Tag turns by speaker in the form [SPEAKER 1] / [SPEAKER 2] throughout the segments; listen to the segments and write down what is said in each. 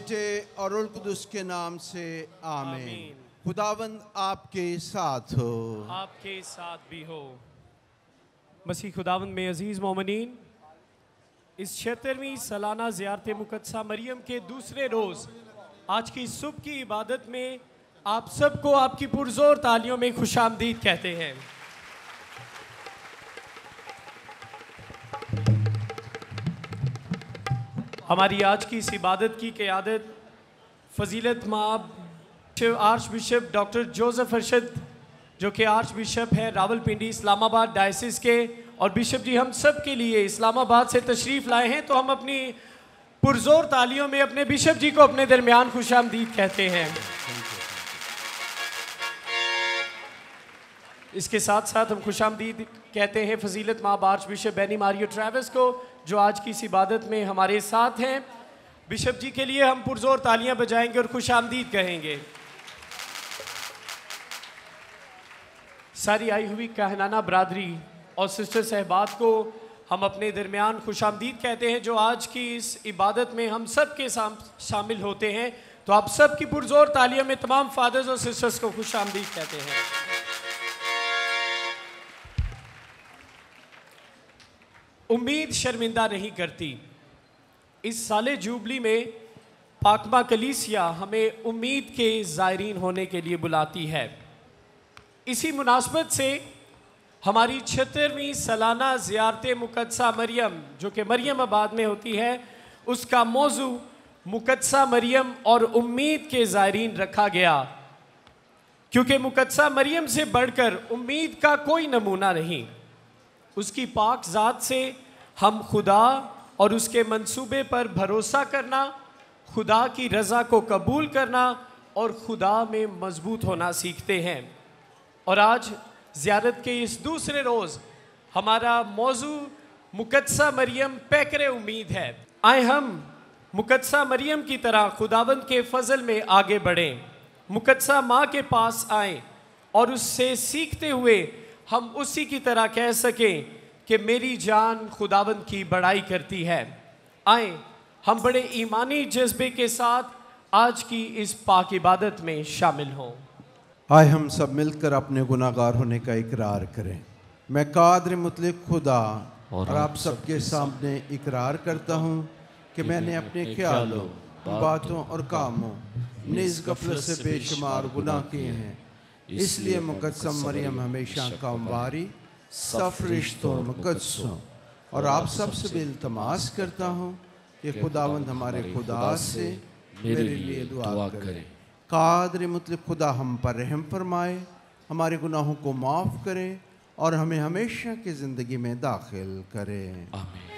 [SPEAKER 1] बेटे और रुल कुदुस के नाम से आमीन। खुदावंद आपके साथ हो,
[SPEAKER 2] आपके साथ भी हो। मसीह खुदावंद में अजीज़ मोमिनीन, इस 76वीं सालाना ज़ियारत मुक़द्दसा मरियम के दूसरे रोज़ आज की सुबह की इबादत में आप सबको आपकी पुरज़ोर तालियों में खुशामदीद कहते हैं। हमारी आज की इस इबादत की क़यादत फ़जीलत माब arch bishop doctor Joseph Arshad, जो कि आर्च बिशप हैं रावलपिंडी इस्लामाबाद डायसिस के, और बिशप जी हम सब के लिए इस्लामाबाद से तशरीफ़ लाए हैं, तो हम अपनी पुरज़ोर तालियों में अपने बिशप जी को अपने दरमियान खुशामदीद कहते हैं। इसके साथ साथ हम खुशामदीद कहते हैं फ़जीलत माब आर्च बिशप बेनी मारियो ट्रेविस को, जो आज की इस इबादत में हमारे साथ हैं। बिशप जी के लिए हम पुरज़ोर तालियां बजाएंगे और खुशामदीद कहेंगे। सारी आई हुई कहनाना बरादरी और सिस्टर सहबात को हम अपने दरमियान खुशामदीद कहते हैं, जो आज की इस इबादत में हम सब के शामिल होते हैं। तो आप सब की पुरज़ोर तालियों में तमाम फादर्स और सिस्टर्स को खुशामदीद कहते हैं। उम्मीद शर्मिंदा नहीं करती। इस साले जुबली में पाकमा कलीसिया हमें उम्मीद के ज़ायरीन होने के लिए बुलाती है। इसी मुनासबत से हमारी 76वीं सालाना ज़ियारत मुक़द्दसा मरियम, जो कि मरियम आबाद में होती है, उसका मौजू मुक़द्दसा मरियम और उम्मीद के ज़ायरीन रखा गया, क्योंकि मुक़द्दसा मरियम से बढ़कर उम्मीद का कोई नमूना नहीं। उसकी पाक ज़ात से हम खुदा और उसके मंसूबे पर भरोसा करना, खुदा की रज़ा को कबूल करना और खुदा में मजबूत होना सीखते हैं। और आज ज़ियारत के इस दूसरे रोज़ हमारा मौजू मुक़द्दसा मरियम पैकरे उम्मीद है। आए हम मुक़द्दसा मरियम की तरह खुदावंद के फ़ज़ल में आगे बढ़ें, मुक़द्दसा माँ के पास आएँ और उससे सीखते हुए हम उसी की तरह कह सकें कि मेरी जान खुदावंद की बड़ाई करती है। आए हम बड़े ईमानी जज्बे के साथ आज की इस पाक इबादत में शामिल हों।
[SPEAKER 1] आए हम सब मिलकर अपने गुनाहगार होने का इकरार करें। मैं कादिर मुतलक खुदा और आप सबके सामने इकरार करता हूँ कि मैंने अपने ख्यालों, बातों और कामों निज गफलत से बेशुमार गुनाह किए हैं। इसलिए मुक़द्दसा मरियम हमेशा कामवारी, सफ़ रिश्तों, मुक़द्दसों और आप सब से बेल्तमास करता हूँ कि खुदावंद हमारे खुदा से मेरे लिए दुआ करें। कादिर मुतलक खुदा हम पर रहम फरमाए, हमारे गुनाहों को माफ़ करे और हमें हमेशा की ज़िंदगी में दाखिल करे।
[SPEAKER 3] आमीन।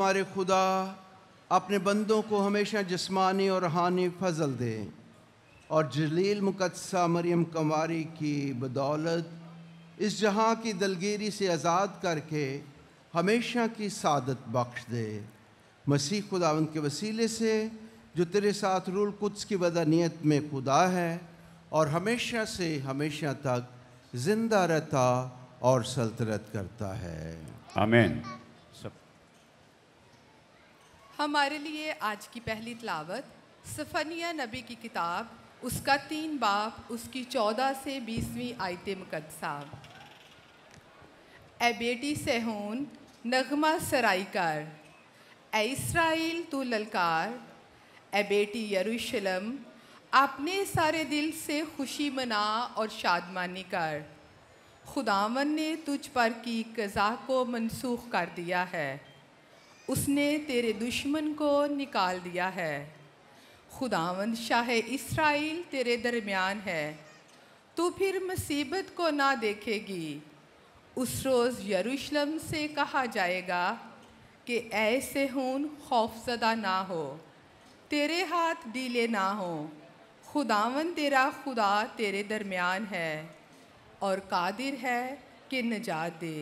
[SPEAKER 1] हमारे खुदा अपने बंदों को हमेशा जिस्मानी और रूहानी फजल दे और जलील मुकद्दसा मरियम कंवारी की बदौलत इस जहां की दलगीरी से आज़ाद करके हमेशा की सादत बख्श दे। मसीह खुदावंद के वसीले से जो तेरे साथ रूल कुद्स की वदानियत में खुदा है और हमेशा से हमेशा तक जिंदा रहता और सल्तनत करता है।
[SPEAKER 3] आमीन।
[SPEAKER 4] हमारे लिए आज की पहली तिलावत सफनिया नबी की किताब उसका 3 बाब उसकी 14 से 20वीं आयत मुकद्दसा। ए बेटी सहून नगमा सराई कर, ए इसराइल तू ललकार, ए बेटी यरूशलेम अपने सारे दिल से खुशी मना और शादमानी कर। खुदावन ने तुझ पर की कज़ा को मनसूख कर दिया है, उसने तेरे दुश्मन को निकाल दिया है। खुदावंद शाह इसराइल तेरे दरमियान है, तू फिर मुसीबत को ना देखेगी। उस रोज़ यरूशलेम से कहा जाएगा कि ऐसे खून खौफज़दा ना हो, तेरे हाथ ढीले ना हो। खुदावंद तेरा खुदा तेरे दरमियान है और कादिर है कि निजात दे।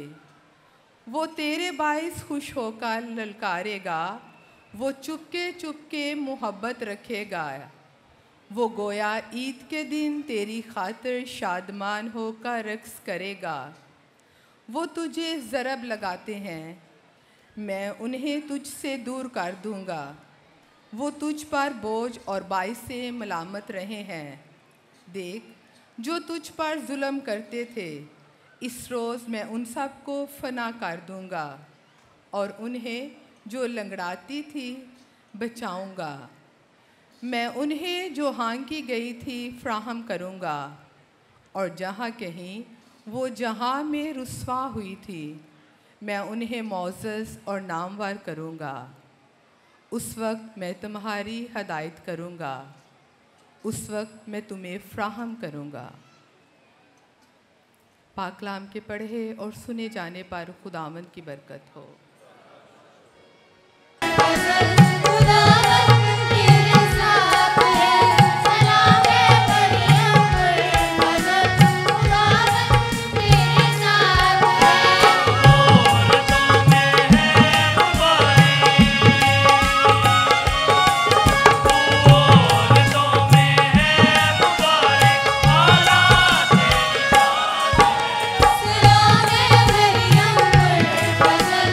[SPEAKER 4] वो तेरे बाइस खुश होकर ललकारेगा, वो चुपके चुपके मोहब्बत रखेगा। वो गोया ईद के दिन तेरी खातिर शादमान होकर रक्स करेगा। वो तुझे ज़रब लगाते हैं, मैं उन्हें तुझसे दूर कर दूंगा। वो तुझ पर बोझ और बाइस से मलामत रहे हैं। देख, जो तुझ पर जुल्म करते थे, इस रोज़ मैं उन सब को फना कर दूंगा और उन्हें जो लंगड़ाती थी बचाऊंगा। मैं उन्हें जो हांकी गई थी फ्राहम करूंगा और जहाँ कहीं वो जहाँ में रुस्वा हुई थी, मैं उन्हें मौज़ज़ और नामवर करूंगा। उस वक्त मैं तुम्हारी हदायत करूंगा, उस वक्त मैं तुम्हें फ्राहम करूंगा। पाकलाम के पढ़े और सुने जाने पर खुदावंद की बरकत हो।
[SPEAKER 5] सलाम है मरियम पर फजल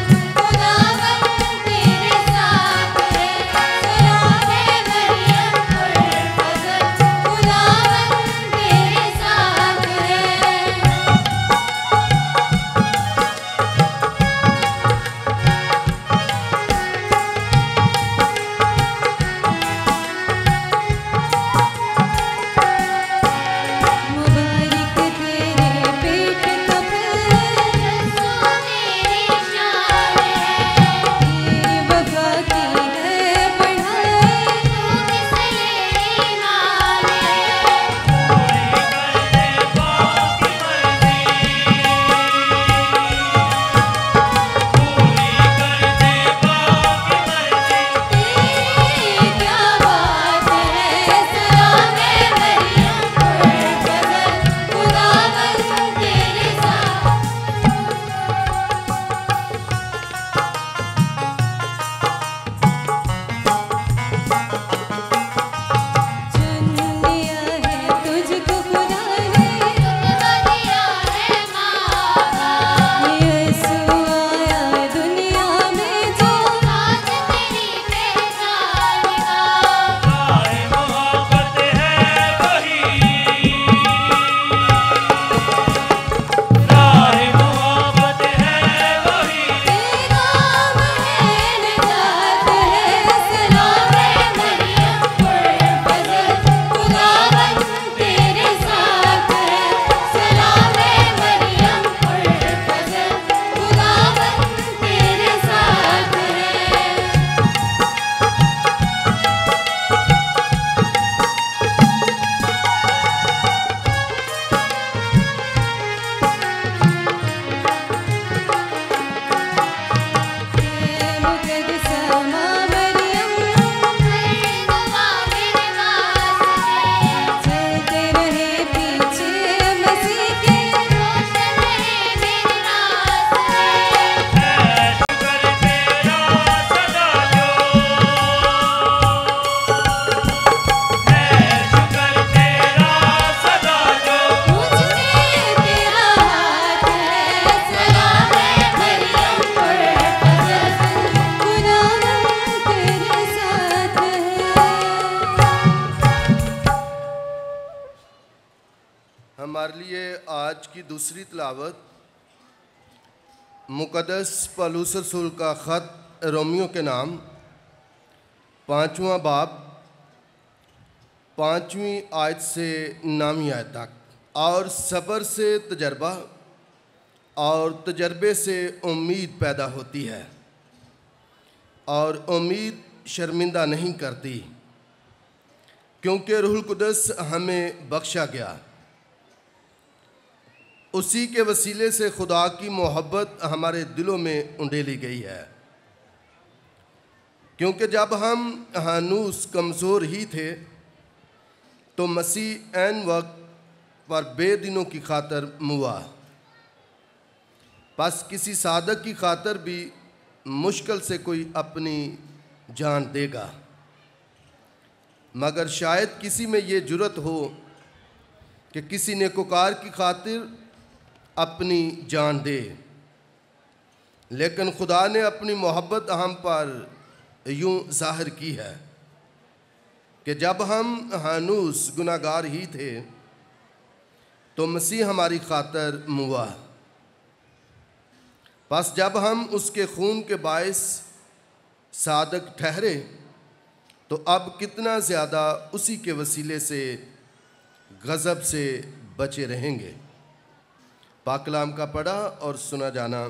[SPEAKER 3] लिए आज की दूसरी तिलावत मुक़द्दस पौलुस रसूल का ख़त रोमियो के नाम 5वां बाब 5वीं आयत से 9वीं आयत तक। और सब्र से तजर्बा और तजर्बे से उम्मीद पैदा होती है, और उम्मीद शर्मिंदा नहीं करती, क्योंकि रूहुल कुद्दस हमें बख्शा गया। उसी के वसीले से खुदा की मोहब्बत हमारे दिलों में उंडेली गई है। क्योंकि जब हम हनूस कमज़ोर ही थे तो मसीह ऐन वक्त पर बेदिनों की खातर मुआ। बस किसी सादक की खातर भी मुश्किल से कोई अपनी जान देगा, मगर शायद किसी में ये जुर्रत हो कि किसी नेकोकार की खातिर अपनी जान दे। लेकिन खुदा ने अपनी मोहब्बत हम पर यूं ज़ाहिर की है कि जब हम हनूस गुनाहगार ही थे तो मसीह हमारी खातर मुआ। बस जब हम उसके खून के बायस सादक ठहरे तो अब कितना ज़्यादा उसी के वसीले से गज़ब से बचे रहेंगे। पाक कलाम का पढ़ा और सुना जाना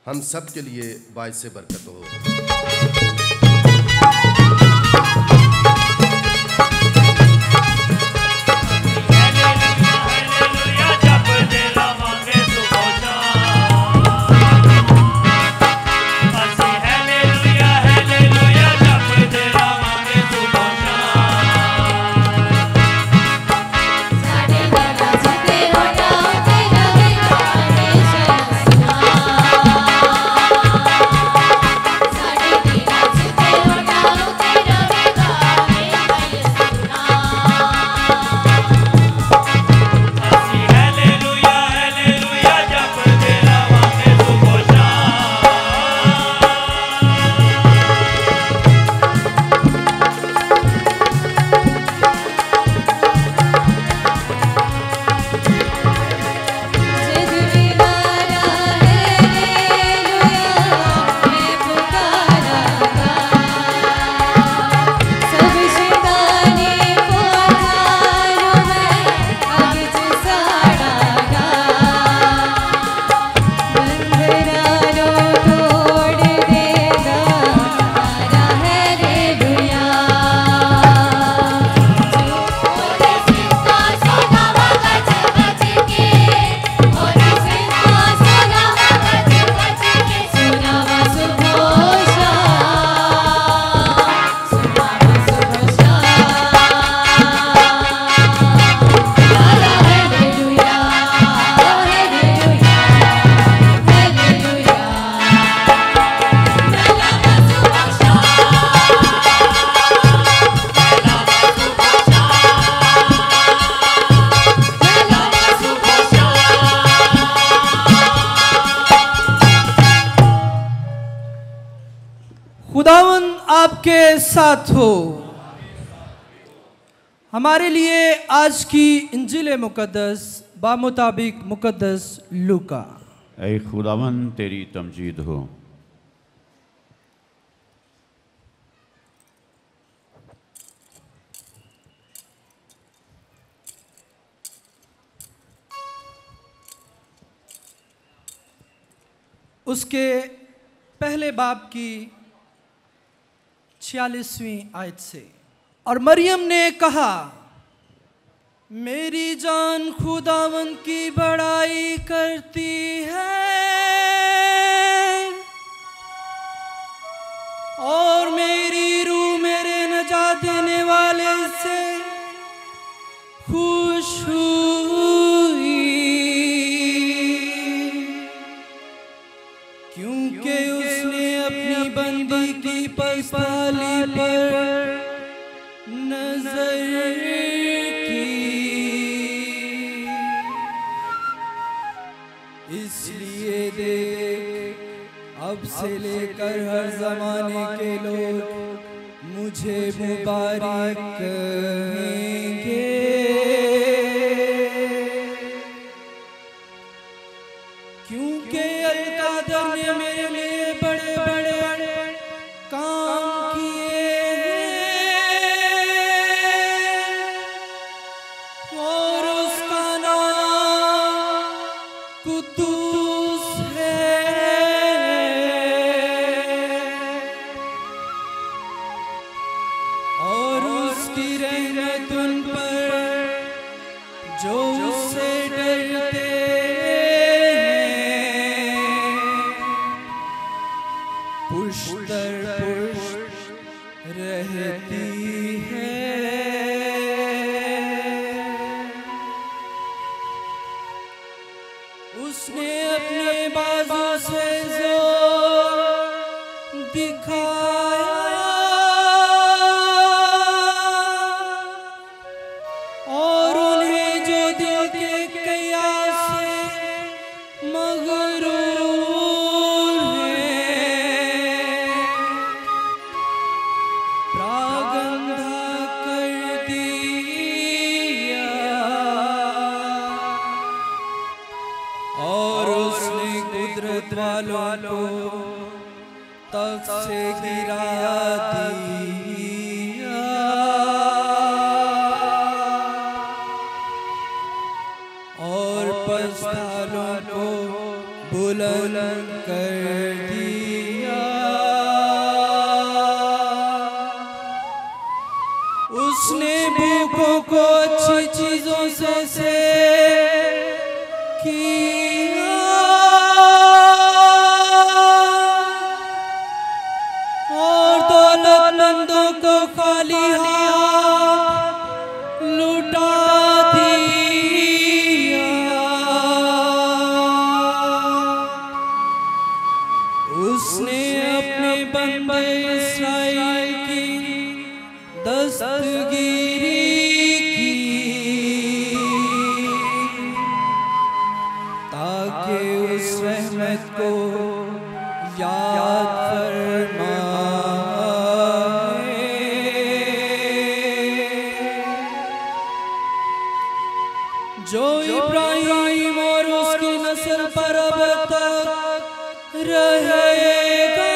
[SPEAKER 3] हम सब के लिए बाइस बरकत हो।
[SPEAKER 5] आपके साथ हो। हमारे लिए आज की इंजील मुकद्दस बामुताबिक मुकद्दस लूका।
[SPEAKER 6] ऐ खुदावन तेरी तमजीद हो।
[SPEAKER 5] उसके पहले बाब की 46वीं आयत से, और मरियम ने कहा, मेरी जान खुदावन की बड़ाई करती है और मेरी रूह मेरे नजात देने वाले से खुश हुई, क्योंकि उसने अपनी बंदी की पसपाली पर नजर की। इसलिए देख, अब से लेकर हर जमाने के लोग मुझे मुबारक कहेंगे, उसकी रहमत उन पर जो उससे डरते पुष्ट दर पुष्ट रहती है। उसने अपने बाजू से जोर दिखाया और उन्हें जो दिल के कयास से मगरूर हैं प्रागंधा कर दिया और उसने कुदरत वालों को तख्त से गिरा दिया और पस्तालों को बुलंद कर दिया। उसने भूखों को अच्छी चीजों से किया और दौलतमंदों को खाली हाथ लुटा दिया। उसने अपने बंदे इस्राएल की दस्तगीरी की ताकि उस रहमत को याद फरमाए जो इब्राहिम और उसकी नस्ल पर अब तक रहेगा।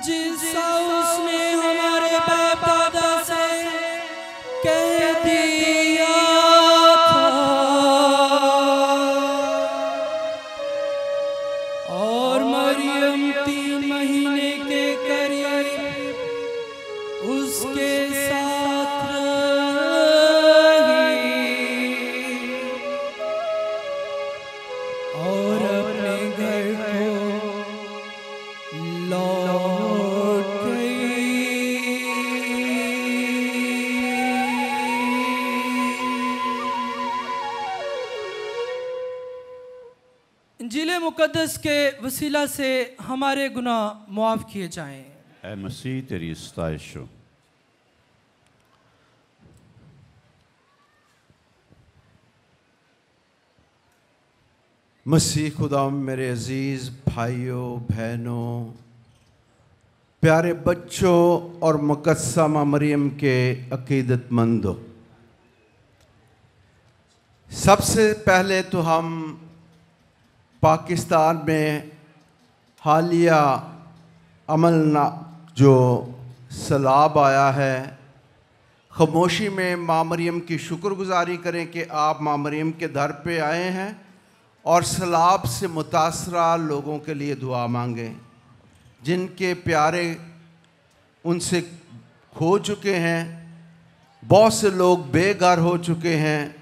[SPEAKER 5] जिसका उसने हमारे बाप दादा से कह दिया था और मरियम 3 महीने के करीब उसके साथ रही और अपने घर को लौट गई। इंजील मुकद्दस के वसीला से हमारे गुनाह मुआफ़ किए जाएं।
[SPEAKER 6] ए मसीह तेरी सताइश हो।
[SPEAKER 1] मसीह खुदा मेरे अजीज़ भाइयों बहनों प्यारे बच्चों और मुकद्दसा मरियम के अकीदतमंदों, सबसे पहले तो हम पाकिस्तान में हालिया अमलना जो सैलाब आया है, खामोशी में माँ मरियम की शुक्रगुजारी करें कि आप माँ मरियम के दर पे आए हैं और सैलाब से मुतासरा लोगों के लिए दुआ मांगें जिनके प्यारे उनसे खो चुके हैं। बहुत से लोग बेघर हो चुके हैं,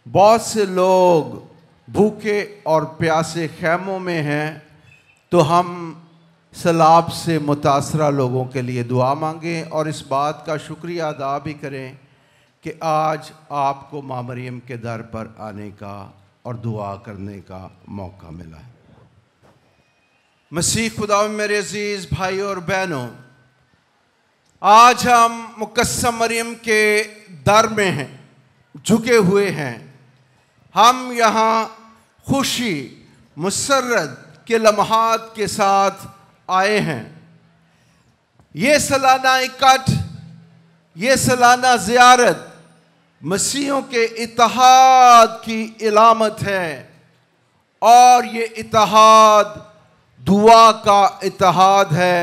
[SPEAKER 1] बहुत से लोग भूखे और प्यासे खैमों में हैं। तो हम सैलाब से मुतासरा लोगों के लिए दुआ मांगें और इस बात का शुक्रिया अदा भी करें कि आज आपको माँ मरियम के दर पर आने का और दुआ करने का मौका मिला है। मसीह खुदा मेरे अजीज़ भाइयों और बहनों, आज हम मुकद्दसा मरियम के दर में हैं, झुके हुए हैं। हम यहाँ खुशी मुसर्रत के लम्हात के साथ आए हैं। ये सालाना इकट्ठ, ये सालाना ज़ियारत मसीहों के इत्तेहाद की इलामत है और ये इत्तेहाद दुआ का इत्तेहाद है।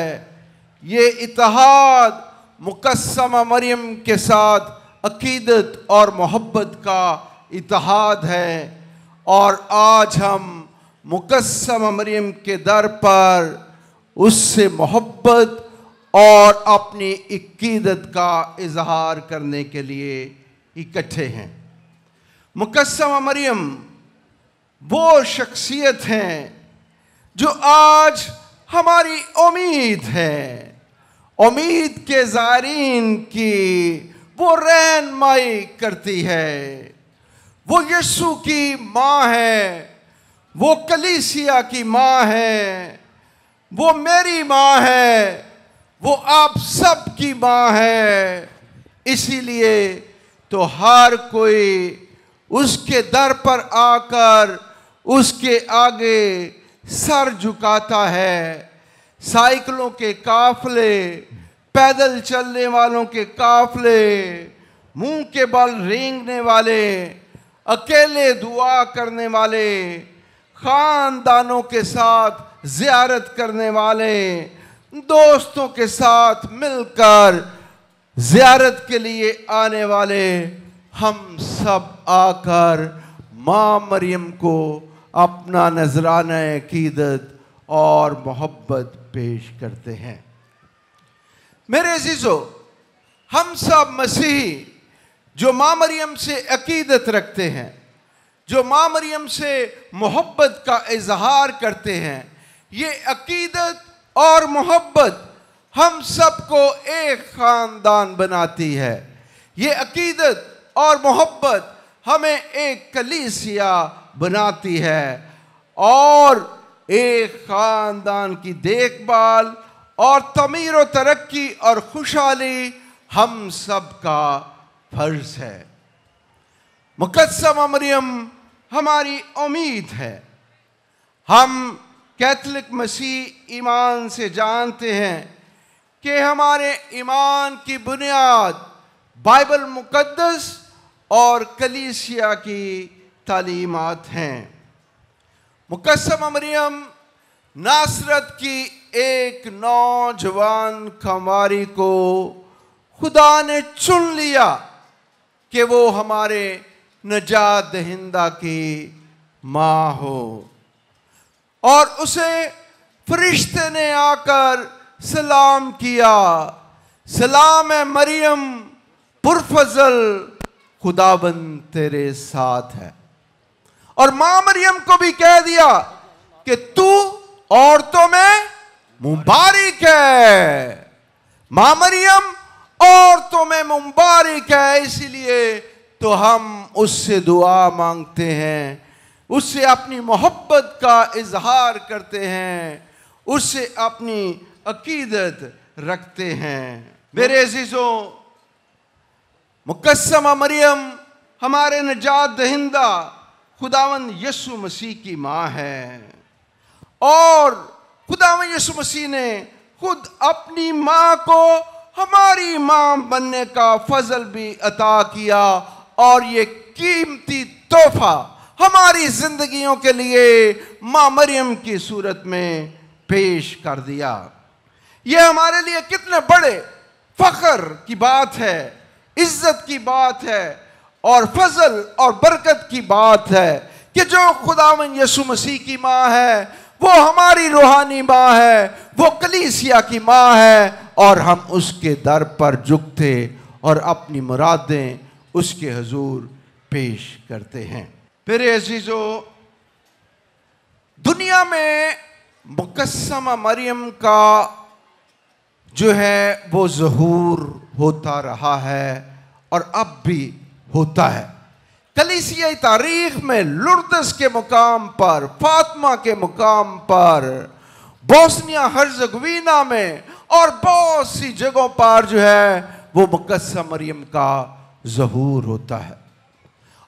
[SPEAKER 1] ये इत्तेहाद मुकद्दसा मरियम के साथ अकीदत और मोहब्बत का इत्तेहाद है। और आज हम मुकद्दसा मरियम के दर पर उससे मोहब्बत और अपनी अकीदत का इजहार करने के लिए इकट्ठे हैं। मुकस्समा मरियम वो शख्सियत हैं जो आज हमारी उम्मीद है, उम्मीद के ज़ायरीन की वो रहनुमाई करती है। वो यीशु की माँ है, वो कलीसिया की माँ है, वो मेरी माँ है, वो आप सब की माँ है। इसीलिए तो हर कोई उसके दर पर आकर उसके आगे सर झुकाता है। साइकिलों के काफले, पैदल चलने वालों के काफले, मुंह के बल रेंगने वाले, अकेले दुआ करने वाले, खानदानों के साथ ज़ियारत करने वाले, दोस्तों के साथ मिलकर ज़ियारत के लिए आने वाले, हम सब आकर माँ मरियम को अपना नजराना अकीदत और मोहब्बत पेश करते हैं। मेरे अजीजों, हम सब मसीही जो माँ मरियम से अकीदत रखते हैं, जो माँ मरियम से मोहब्बत का इजहार करते हैं, ये अकीदत और मोहब्बत हम सबको एक ख़ानदान बनाती है। ये अकीदत और मोहब्बत हमें एक कलीसिया बनाती है और एक ख़ानदान की देखभाल और तमीर व तरक्की और खुशहाली हम सब का फर्ज है। मुकद्दसा मरियम हमारी उम्मीद है। हम कैथोलिक मसीह ईमान से जानते हैं कि हमारे ईमान की बुनियाद बाइबल मुकद्दस और कलीसिया की तालीमात हैं। मुकद्दसा मरियम नासरत की एक नौजवान कुंवारी को खुदा ने चुन लिया कि वो हमारे नजात दहिंदा की माँ हो, और उसे फरिश्ते ने आकर सलाम किया, सलाम है मरियम, पुरफजल, खुदाबंद तेरे साथ है। और माँ मरियम को भी कह दिया कि तू औरतों में मुबारक है। माँ मरियम औरतों में मुबारक है, इसीलिए तो हम उससे दुआ मांगते हैं, उससे अपनी मोहब्बत का इजहार करते हैं, उससे अपनी अकीदत रखते हैं। मेरे अजीजों, मुकद्दसा मरियम हमारे नजात दहिंदा खुदावंद यीशु मसीह की माँ है, और खुदावंद यीशु मसीह ने खुद अपनी माँ को हमारी माँ बनने का फजल भी अता किया, और ये कीमती तोहफा हमारी जिंदगियों के लिए माँ मरियम की सूरत में पेश कर दिया। ये हमारे लिए कितने बड़े फख्र की बात है, इज्जत की बात है, और फजल और बरकत की बात है कि जो खुदावंद यीशु मसीह की माँ है वो हमारी रूहानी माँ है, वो कलीसिया की माँ है, और हम उसके दर पर झुकते और अपनी मुरादें उसके हुजूर पेश करते हैं। मेरे अजीजों, दुनिया में मुकद्दसा मरियम का जो है वो ज़हूर होता रहा है और अब भी होता है। कलीसियाई तारीख में लुर्दस के मुकाम पर, फातिमा के मुकाम पर, बोस्निया हर्ज़गोविना में और बहुत सी जगहों पर जो है वो मुकद्दसा मरियम का ज़हूर होता है।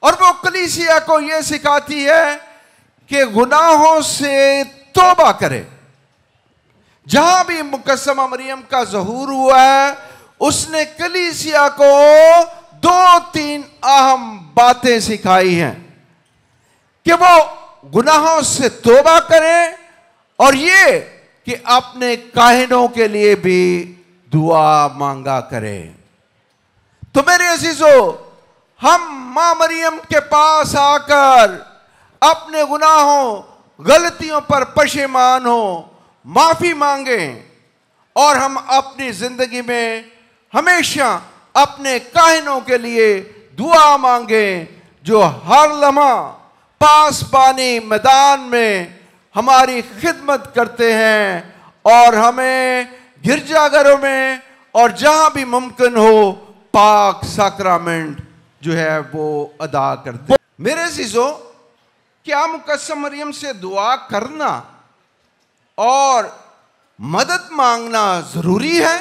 [SPEAKER 1] और वो कलीसिया को ये सिखाती है कि गुनाहों से तौबा करे। जहां भी मुकद्दसा मरियम का ज़हूर हुआ है, उसने कलीसिया को 2-3 अहम बातें सिखाई हैं कि वो गुनाहों से तौबा करें, और ये कि अपने काहिनों के लिए भी दुआ मांगा करें। तो मेरे अजीजों, हम माँ मरियम के पास आकर अपने गुनाहों, गलतियों पर पशेमान हो, माफ़ी मांगें और हम अपनी ज़िंदगी में हमेशा अपने काहिनों के लिए दुआ मांगें जो हर लम्हा पासबानी मैदान में हमारी खिदमत करते हैं और हमें गिरजाघरों में और जहाँ भी मुमकिन हो पाक साक्रामेंट जो है वो अदा करते हैं। मेरे अज़ीज़ों, क्या मुकद्दस मरियम से दुआ करना और मदद मांगना ज़रूरी है?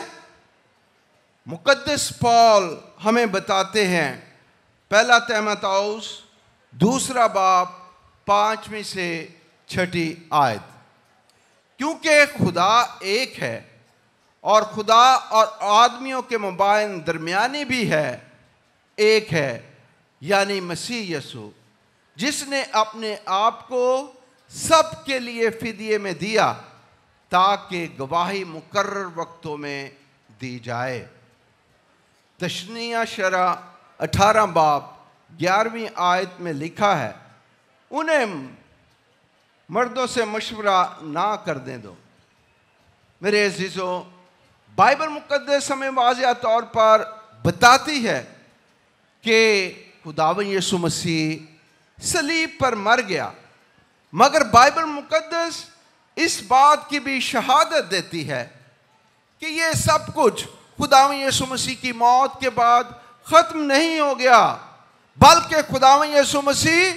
[SPEAKER 1] मुकद्दस पौल हमें बताते हैं, पहला तीमुथियुस 2 बाब 5वीं से 6ठी आयत, क्योंकि खुदा एक है और खुदा और आदमियों के मबाइन दरमियानी भी है, एक है, यानी मसीह यसू, जिसने अपने आप को सबके लिए फिदिये में दिया ताकि गवाही मुकर्रर वक्तों में दी जाए। तशनीया शरा 18 बाब 11वीं आयत में लिखा है, उन्हें मर्दों से मशवरा ना करने दो। मेरे अजीज़ों, बाइबल मुक़द्दस हमें वाज़िह तौर पर बताती है कि खुदावंद यीशु मसीह सलीब पर मर गया, मगर बाइबल मुक़द्दस इस बात की भी शहादत देती है कि ये सब कुछ खुदावंद यीशु मसीह की मौत के बाद ख़त्म नहीं हो गया, बल्कि खुदावंद यीशु मसीह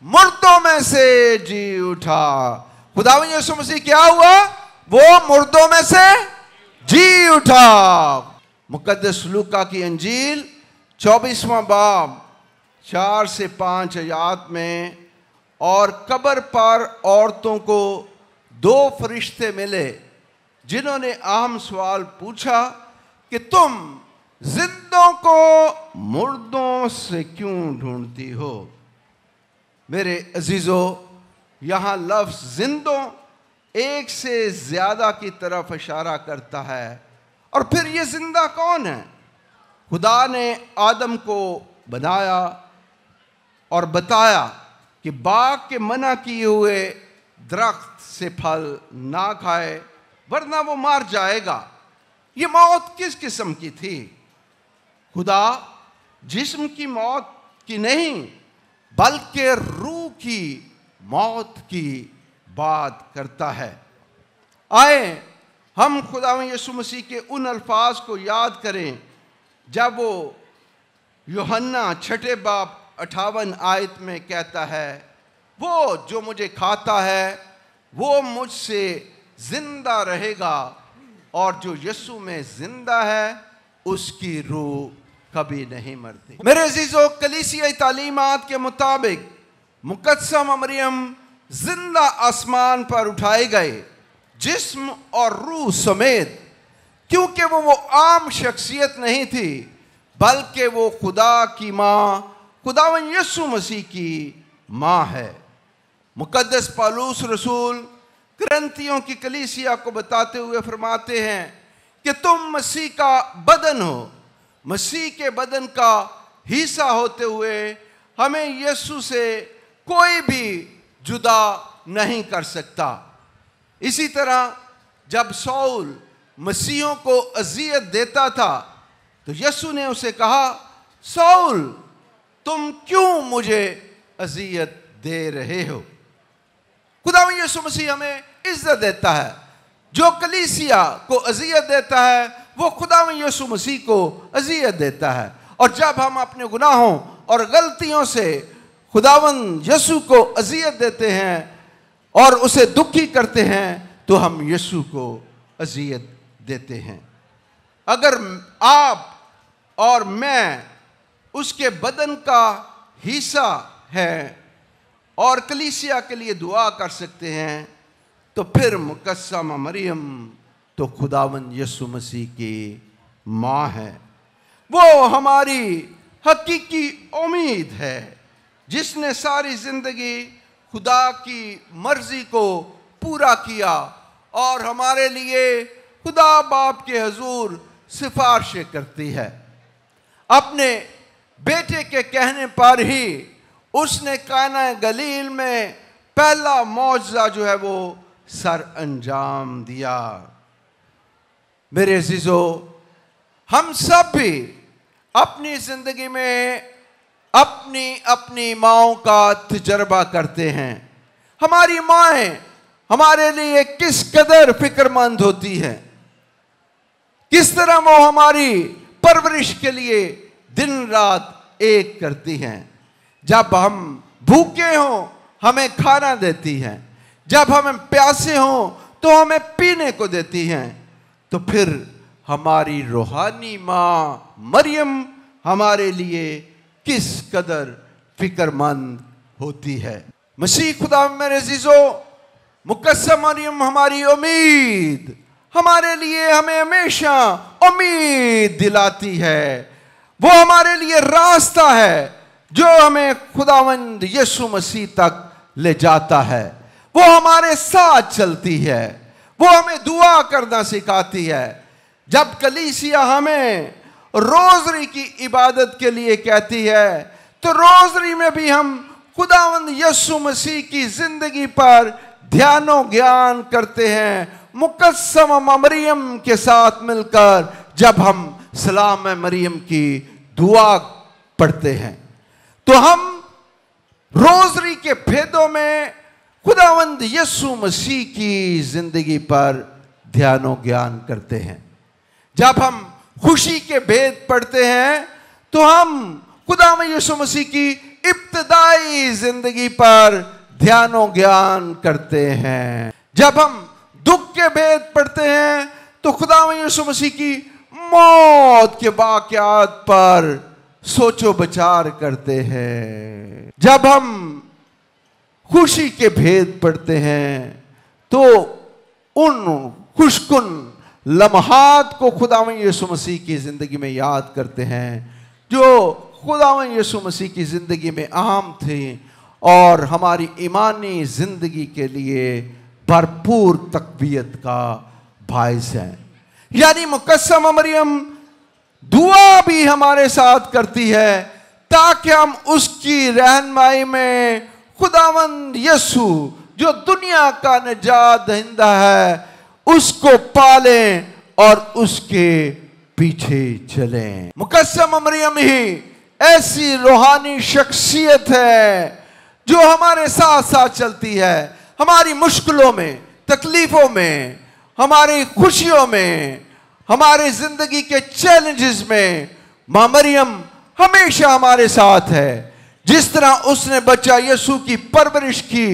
[SPEAKER 1] मुर्दों में से जी उठा। खुदावंद यीशु मसीह क्या हुआ? वो मुर्दों में से जी उठा। मुक़द्दस लूका की अंजील 24वां बाब 4 से 5 आयत में, और कब्र पर औरतों को 2 फरिश्ते मिले जिन्होंने अहम सवाल पूछा कि तुम जिंदों को मुर्दों से क्यों ढूंढती हो। मेरे अजीजों, यहाँ लफ्ज़ जिंदों एक से ज़्यादा की तरफ इशारा करता है। और फिर ये जिंदा कौन है? खुदा ने आदम को बनाया और बताया कि बाग के मना किए हुए दरख्त से फल ना खाए वरना वो मर जाएगा। ये मौत किस किस्म की थी? खुदा जिस्म की मौत की नहीं बल्कि रूह की मौत की बात करता है। आए हम खुदावंद यीशु मसीह के उन अल्फाज को याद करें जब वो यूहन्ना 6 बाब 58 आयत में कहता है, वो जो मुझे खाता है वो मुझसे जिंदा रहेगा और जो यीशु में जिंदा है उसकी रूह कभी नहीं मरती। मेरे अजीजों, कलीसियाई तालीमात के मुताबिक मुक़द्दस मरियम जिंदा आसमान पर उठाए गए जिस्म और रूह समेत, क्योंकि वो आम शख्सियत नहीं थी बल्कि वो खुदा की माँ खुदावंद यीशु मसीह की माँ है। मुक़द्दस पौलुस रसूल कुरिन्थियों की कलीसिया को बताते हुए फरमाते हैं कि तुम मसीह का बदन हो। मसीह के बदन का हिस्सा होते हुए हमें यीशु से कोई भी जुदा नहीं कर सकता। इसी तरह जब शाऊल मसीहों को अज़ियत देता था तो यीशु ने उसे कहा, शाऊल तुम क्यों मुझे अज़ियत दे रहे हो। खुदावंद यीशु मसीह हमें इज्जत देता है। जो कलीसिया को अज़ियत देता है वो खुदावंद यीशु मसीह को अज़ियत देता है। और जब हम अपने गुनाहों और गलतियों से खुदावंद यीशु को अज़ियत देते हैं और उसे दुखी करते हैं तो हम यीशु को अज़ियत देते हैं। अगर आप और मैं उसके बदन का हिस्सा हैं और कलीसिया के लिए दुआ कर सकते हैं तो फिर मुक़द्दस मरियम तो खुदावंद यीशु मसीह की माँ है। वो हमारी हकीकी उम्मीद है जिसने सारी ज़िंदगी खुदा की मर्ज़ी को पूरा किया और हमारे लिए खुदा बाप के हुज़ूर सिफारिशें करती है। अपने बेटे के कहने पर ही उसने काना गलील में पहला मौजज़ा जो है वो सर अंजाम दिया। मेरे अजीजों, हम सब भी अपनी जिंदगी में अपनी अपनी माओं का तजर्बा करते हैं। हमारी माएं हमारे लिए किस कदर फिक्रमंद होती हैं, किस तरह वो हमारी परवरिश के लिए दिन रात एक करती हैं। जब हम भूखे हों हमें खाना देती हैं, जब हम प्यासे हों तो हमें पीने को देती हैं। तो फिर हमारी रूहानी माँ मरियम हमारे लिए किस कदर फिक्रमंद होती है। मसीह खुदा मेरे अजीजों, मुकद्दस मरियम हमारी उम्मीद, हमारे लिए हमें हमेशा उम्मीद दिलाती है। वो हमारे लिए रास्ता है जो हमें खुदावंद यीशु मसीह तक ले जाता है। वो हमारे साथ चलती है, वो हमें दुआ करना सिखाती है। जब कलीसिया हमें रोजरी की इबादत के लिए कहती है तो रोजरी में भी हम खुदावंद यीशु मसीह की जिंदगी पर ध्यानो ज्ञान करते हैं। मुकद्दस मरियम के साथ मिलकर जब हम सलाम मरियम की दुआ पढ़ते हैं तो हम रोजरी के भेदों में खुदावंद यीशु मसीह की जिंदगी पर ध्यानो ज्ञान करते हैं। जब हम खुशी के भेद पढ़ते हैं तो हम खुदावंद यीशु मसीह की इब्तिदाई जिंदगी पर ध्यानो ज्ञान करते हैं। जब हम दुख के भेद पढ़ते हैं तो खुदावंद यीशु मसीह की मौत के वाक़यात पर सोचो विचार करते हैं। जब हम खुशी के भेद पढ़ते हैं तो उन खुशकुन लम्हात को खुदावंद यीशु मसीह की जिंदगी में याद करते हैं जो खुदावंद यीशु मसीह की जिंदगी में अहम थे और हमारी ईमानी जिंदगी के लिए भरपूर तकवीयत का बाइस है। यानी मुकद्दस मरियम दुआ भी हमारे साथ करती है ताकि हम उसकी रहनुमाई में खुदावंद यीशु जो दुनिया का निजात दहिंदा है उसको पालें और उसके पीछे चलें। मुकद्दस मरियम ही ऐसी रूहानी शख्सियत है जो हमारे साथ साथ चलती है, हमारी मुश्किलों में, तकलीफों में, हमारी खुशियों में, हमारे जिंदगी के चैलेंजेस में मां मरियम हमेशा हमारे साथ है। जिस तरह उसने बच्चा यीशु की परवरिश की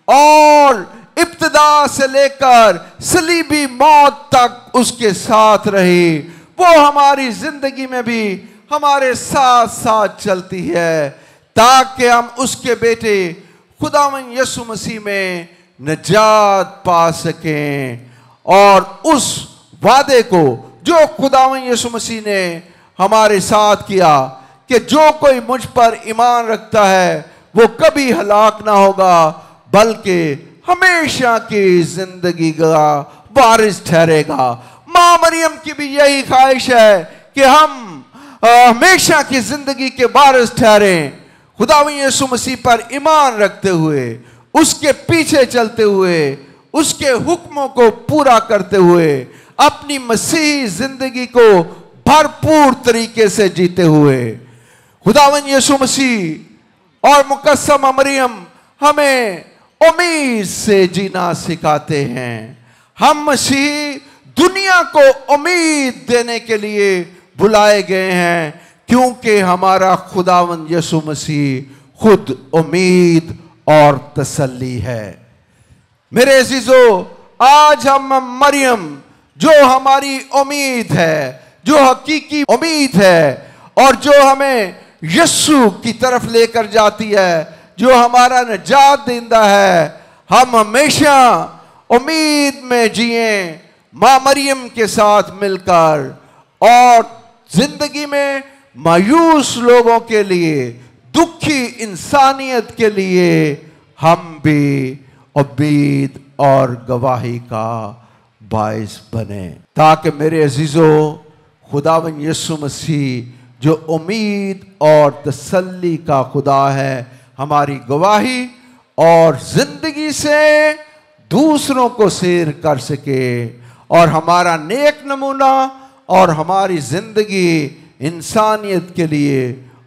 [SPEAKER 1] और इब्तिदा से लेकर सलीबी मौत तक उसके साथ रही, वो हमारी जिंदगी में भी हमारे साथ साथ चलती है ताकि हम उसके बेटे खुदावंद यीशु मसीह में निजात पा सकें और उस वादे को जो खुदावंद यीशु मसीह ने हमारे साथ किया कि जो कोई मुझ पर ईमान रखता है वो कभी हलाक ना होगा बल्कि हमेशा की जिंदगी का वारिस ठहरेगा। मां मरियम की भी यही ख्वाहिश है कि हम हमेशा की जिंदगी के वारिस ठहरें, खुदावंद यीशु मसीह पर ईमान रखते हुए, उसके पीछे चलते हुए, उसके हुक्मों को पूरा करते हुए, अपनी मसीही जिंदगी को भरपूर तरीके से जीते हुए। खुदावंद यीशु मसीह और मुकद्दस मरियम हमें उम्मीद से जीना सिखाते हैं। हम मसीही दुनिया को उम्मीद देने के लिए बुलाए गए हैं क्योंकि हमारा खुदावंद यीशु मसीह खुद उम्मीद और तसल्ली है। मेरे अजीजों, आज हम मरियम जो हमारी उम्मीद है, जो हकीकी उम्मीद है और जो हमें यीशु की तरफ लेकर जाती है, जो हमारा निजात देंदा है, हम हमेशा उम्मीद में जिए मां मरियम के साथ मिलकर और जिंदगी में मायूस लोगों के लिए, दुखी इंसानियत के लिए हम भी उम्मीद और गवाही का बाइस बने ताकि मेरे अजीजों खुदावंद यीशु मसीह जो उम्मीद और तसल्ली का खुदा है हमारी गवाही और जिंदगी से दूसरों को सैर कर सके और हमारा नेक नमूना और हमारी जिंदगी इंसानियत के लिए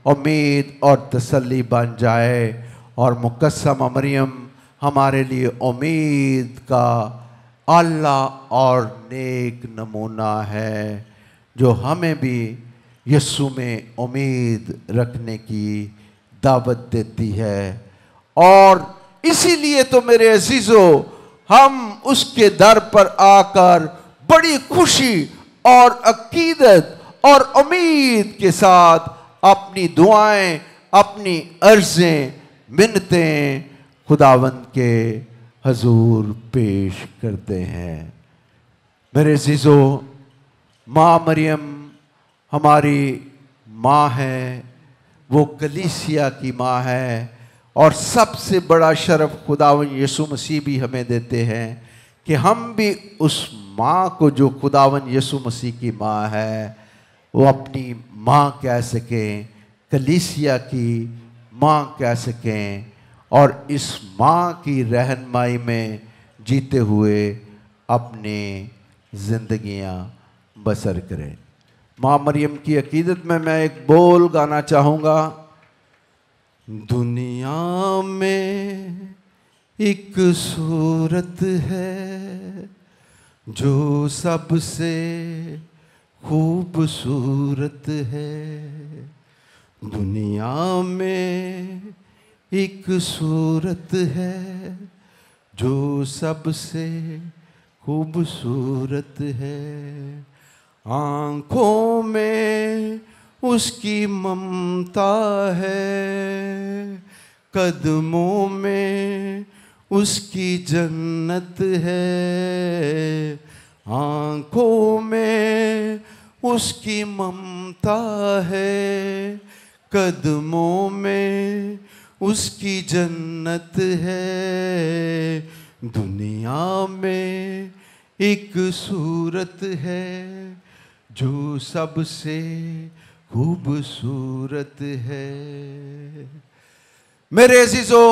[SPEAKER 1] उम्मीद और तसल्ली बन जाए। और मुकस्सम मरियम हमारे लिए उम्मीद का आला और नेक नमूना है, जो हमें भी यीशु में उम्मीद रखने की दावत देती है। और इसीलिए तो मेरे अजीजों, हम उसके दर पर आकर बड़ी खुशी और अकीदत और उम्मीद के साथ अपनी दुआएं, अपनी अर्ज़ें, मिन्नतें खुदावंद के हजूर पेश करते हैं। मेरे अजीजों, माँ मरियम हमारी माँ है, वो कलीसिया की माँ है। और सबसे बड़ा शर्फ खुदावंद यीशु मसीह भी हमें देते हैं कि हम भी उस माँ को, जो खुदावंद यीशु मसीह की माँ है, वो अपनी माँ कह सकें, कलीसिया की माँ कह सकें और इस माँ की रहनुमाई में जीते हुए अपनी जिंदगियां बसर करें। माँ मरियम की अकीदत में मैं एक बोल गाना चाहूँगा। दुनिया में एक सूरत है जो सबसे खूबसूरत है। दुनिया में एक सूरत है जो सबसे खूबसूरत है। आँखों में उसकी ममता है, कदमों में उसकी जन्नत है। आँखों में उसकी ममता है, कदमों में उसकी जन्नत है। दुनिया में एक सूरत है जो सबसे खूबसूरत है। मेरे अजीजों,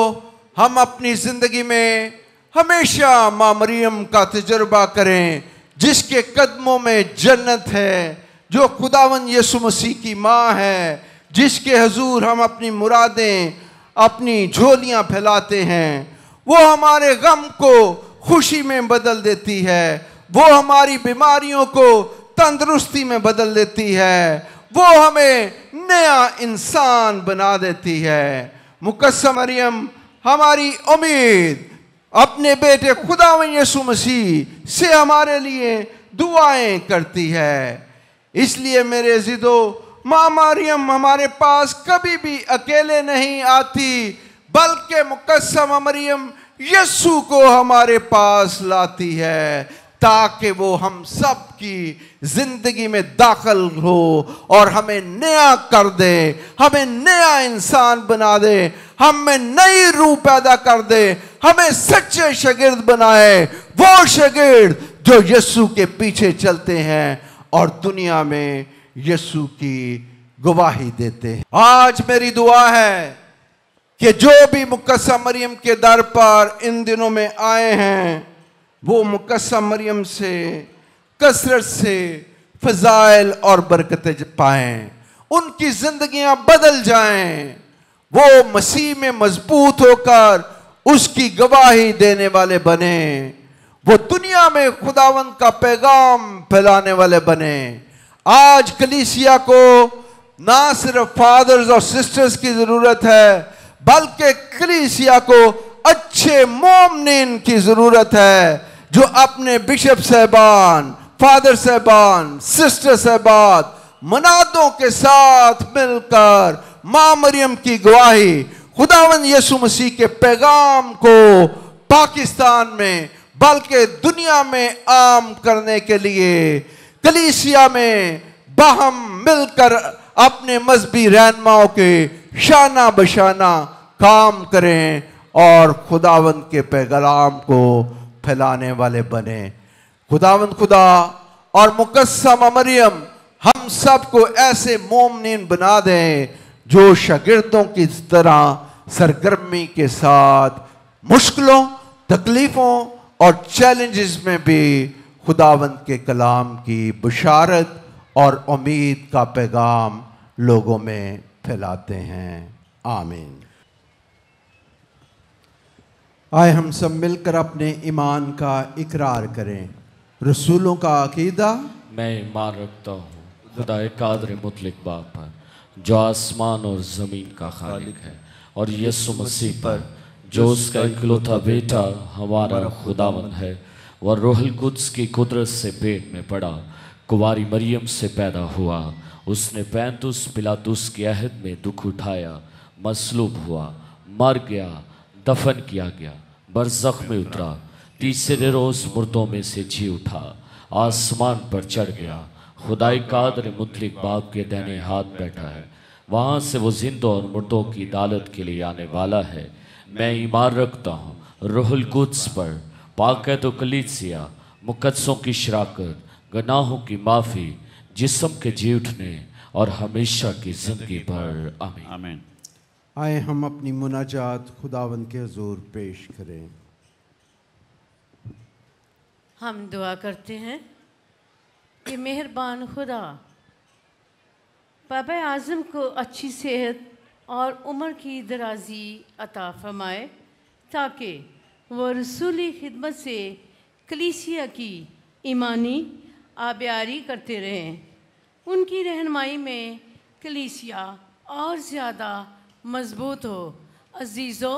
[SPEAKER 1] हम अपनी जिंदगी में हमेशा माँ मरियम का तजुर्बा करें, जिसके कदमों में जन्नत है, जो खुदावंद यीशु मसीह की माँ है, जिसके हजूर हम अपनी मुरादें, अपनी झोलियां फैलाते हैं। वो हमारे गम को खुशी में बदल देती है, वो हमारी बीमारियों को तंदुरुस्ती में बदल देती है, वो हमें नया इंसान बना देती है। मुकस्सम मरियम हमारी उम्मीद अपने बेटे खुदावंद यीशु मसीह से हमारे लिए दुआएं करती है। इसलिए मेरे अज़ीज़ों, माँ मरियम हमारे पास कभी भी अकेले नहीं आती, बल्कि मुकस्सम मरियम यीशु को हमारे पास लाती है, ताकि वो हम सब की जिंदगी में दाखिल हो और हमें नया कर दे, हमें नया इंसान बना दे, हमें नई रूह पैदा कर दे, हमें सच्चे शागिर्द बनाए, वो शागिर्द जो यीशु के पीछे चलते हैं और दुनिया में यीशु की गवाही देते हैं। आज मेरी दुआ है कि जो भी मुकस्सम मरियम के दर पर इन दिनों में आए हैं, वो मुकस्सम मरियम से कसरत से फजाइल और बरकतें पाएं, उनकी जिंदगियां बदल जाएं, वो मसीह में मजबूत होकर उसकी गवाही देने वाले बने, वो दुनिया में खुदावंद का पैगाम फैलाने वाले बने। आज कलीसिया को ना सिर्फ फादर्स और सिस्टर्स की जरूरत है, बल्कि कलीसिया को अच्छे मोमिन की जरूरत है, जो अपने बिशप साहबान, फादर साहबान, सिस्टर साहबान, मनादों के साथ मिलकर माँ मरियम की गवाही, खुदावंद यीशु मसीह के पैगाम को पाकिस्तान में बल्कि दुनिया में आम करने के लिए कलीसिया में बाहम मिलकर अपने मजहबी रहनुमाओं के शाना बशाना काम करें और खुदावंद के पैगाम को फैलाने वाले बने। खुदावंद खुदा और मुकस्सम मरियम हम सबको ऐसे मोमिन बना दें जो शागिर्दों की तरह सरगर्मी के साथ मुश्किलों, तकलीफों और चैलेंजेस में भी खुदावंद के कलाम की बुशारत और उम्मीद का पैगाम लोगों में फैलाते हैं। आमीन। आए हम सब मिलकर अपने ईमान का इकरार करें। रसूलों का अकीदा।
[SPEAKER 7] मैं ईमान रखता हूँ खुदा कादिर मुतलक बाप पर, जो आसमान और ज़मीन का खालिक है, और यीशु मसीह पर, जो उसका इकलौता बेटा हमारा खुदावंद है, वह रूहुल कुद्स की कुदरत से पेट में पड़ा, कुंवारी मरियम से पैदा हुआ। उसने पैंतुस पिलातुस के अहद में दुख उठाया, मसलूब हुआ, मर गया, दफन किया गया, बरज़ख में उतरा, तीसरे रोज़ मुर्दों में से जी उठा, आसमान पर चढ़ गया, खुदाई कादिर मुतलक बाप के दाहिने हाथ बैठा है, वहाँ से वो जिंदों और मुर्दों की अदालत के लिए आने वाला है। मैं ईमान रखता हूँ रूहुल कुद्स पर, पाकैत कलीसिया, मुकद्दसों की शराकत, गुनाहों की माफ़ी, जिस्म के जी उठने और हमेशा की ज़िंदगी पर। आमीन।
[SPEAKER 6] आमीन।
[SPEAKER 1] आए हम अपनी मुनाजात खुदावंद के हुजूर पेश करें।
[SPEAKER 8] हम दुआ करते हैं कि मेहरबान खुदा पापा आज़म को अच्छी सेहत और उम्र की दराजी अता फरमाए, ताकि वह रसूली खिदमत से कलीसिया की ईमानी आबियारी करते रहें। उनकी रहनुमाई में कलीसिया और ज़्यादा मजबूत हो। अजीज़ों,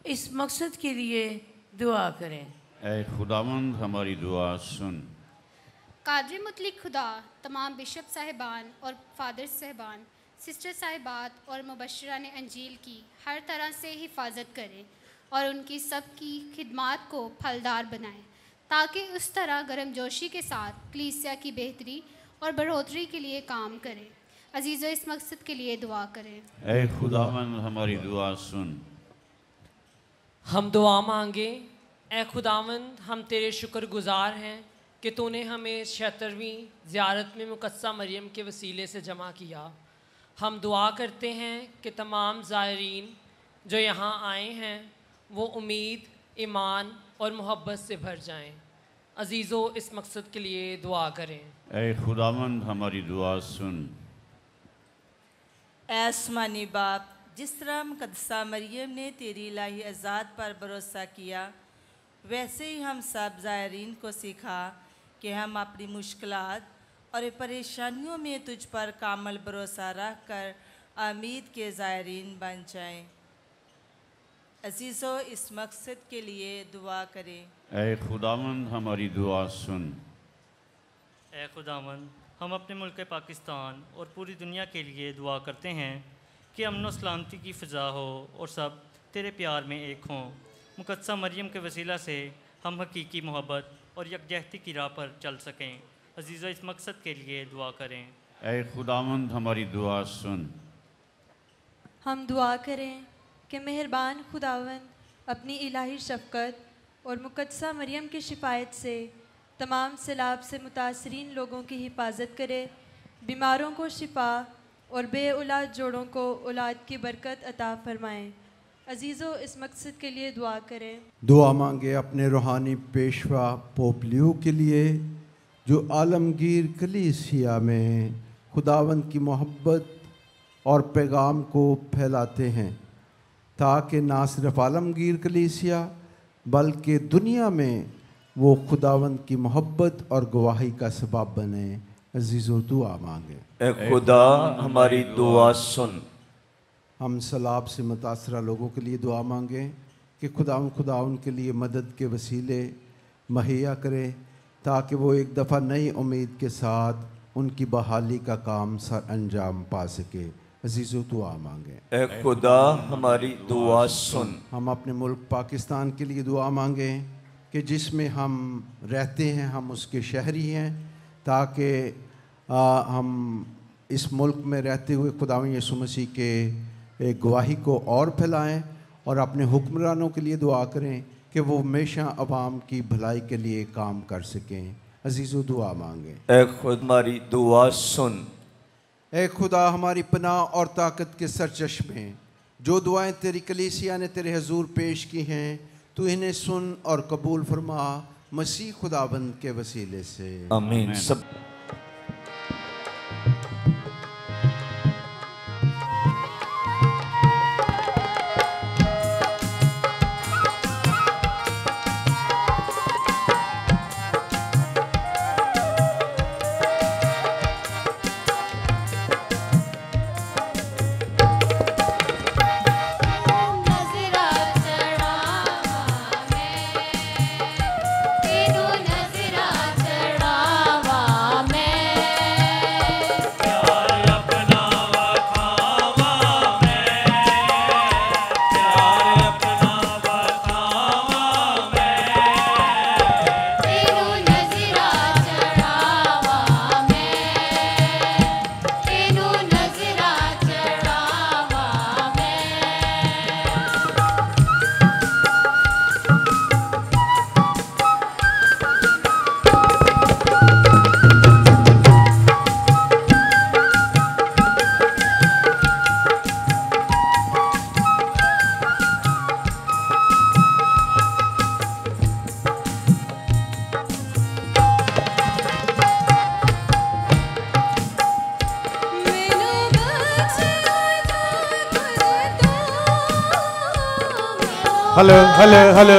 [SPEAKER 8] इस मकसद के लिए दुआ करें।
[SPEAKER 6] ऐ खुदावंद हमारी दुआ सुन।
[SPEAKER 9] कादिर मुतलक खुदा तमाम बिशप साहिबान और फादर साहिबान, सिस्टर साहिबात और मुबशरान अंजील की हर तरह से हिफाजत करें और उनकी सबकी खिदमात को फलदार बनाएं, ताकि उस तरह गर्मजोशी के साथ कलीसिया की बेहतरी और बढ़ोतरी के लिए काम करें। अजीज़ों, इस मकसद के लिए दुआ करें।
[SPEAKER 6] ऐ खुदावंद हमारी दुआ सुन।
[SPEAKER 2] हम दुआ मांगे। ए खुदावंद, हम तेरे शुक्रगुजार हैं कि तूने हमें 76वीं ज़ियारत में मुकद्दसा मरियम के वसीले से जमा किया। हम दुआ करते हैं कि तमाम ज़ायरीन जो यहाँ आए हैं वो उम्मीद, ईमान और मोहब्बत से भर जाएं। अजीज़ों, इस मकसद के लिए दुआ करें।
[SPEAKER 6] ऐ खुदावंद हमारी दुआ सुन।
[SPEAKER 10] आसमानी बाप, जिस तरह मुकद्दसा मरियम ने तेरी इलाही आज़ाद पर भरोसा किया, वैसे ही हम सब ज़ायरीन को सिखा कि हम अपनी मुश्किलात और परेशानियों में तुझ पर कामल भरोसा रख कर उम्मीद के ज़ायरीन बन जाएं। अजीज़ों, इस मकसद के लिए दुआ करें।
[SPEAKER 6] ऐ खुदावंद हमारी दुआ सुन।
[SPEAKER 11] ऐ खुदावंद, हम अपने मुल्क पाकिस्तान और पूरी दुनिया के लिए दुआ करते हैं कि अमन व सलामती की फ़िज़ा हो और सब तेरे प्यार में एक हों। मुकद्दसा मरियम के वसीला से हम हकीकी मोहब्बत और यकजहती की राह पर चल सकें। अजीज़ों, इस मकसद के लिए दुआ करें।
[SPEAKER 6] ऐ खुदावंद हमारी दुआ सुन।
[SPEAKER 12] हम दुआ करें कि मेहरबान खुदावंद अपनी इलाही शफ़क़त और मुकद्दसा मरियम की शिफायत से तमाम सैलाब से मुतासरीन लोगों की हिफाजत करे, बीमारों को शिफा और बे औलाद जोड़ों को औलाद की बरकत अता फरमाएँ। अजीज़ों, इस मकसद के लिए दुआ करें।
[SPEAKER 1] दुआ मांगे अपने रूहानी पेशवा पोप लियो के लिए, जो आलमगीर कलीसिया में खुदावंद की मोहब्बत और पैगाम को फैलाते हैं, ताकि ना सिर्फ आलमगीर कलीसिया बल्कि दुनिया में वो खुदावंद की मोहब्बत और गवाही का सबब बने। अजीज़ों, दुआ मांगे।
[SPEAKER 13] ए खुदा हमारी दुआ सुन।
[SPEAKER 1] हम सलाब से मुतासरा लोगों के लिए दुआ मांगें कि खुदा उनके लिए मदद के वसीले मुहैया करे, ताकि वो एक दफ़ा नई उम्मीद के साथ उनकी बहाली का काम सर अंजाम पा सके। अजीज़ों, दुआ मांगें।
[SPEAKER 13] ए खुदा हमारी दुआ सुन।
[SPEAKER 1] हम अपने मुल्क पाकिस्तान के लिए दुआ मांगें कि जिसमें हम रहते हैं हम उसके शहरी हैं, ताकि हम इस मुल्क में रहते हुए खुदावंद यीशु मसीह के एक गवाही को और फैलाएं, और अपने हुक्मरानों के लिए दुआ करें कि वो हमेशा अवाम की भलाई के लिए काम कर सकें। अजीज़ों, दुआ मांगें।
[SPEAKER 13] ए खुद हमारी दुआ सुन।
[SPEAKER 1] ए खुदा हमारी पनाह और ताकत के सरचश्मे, जो दुआएं तेरी कलीसिया ने तेरे हजूर पेश की हैं, तू इन्हें सुन और कबूल फरमा मसीह खुदाबंद के वसीले से।
[SPEAKER 13] आमीन। सब
[SPEAKER 14] हेलो हेलो हेलो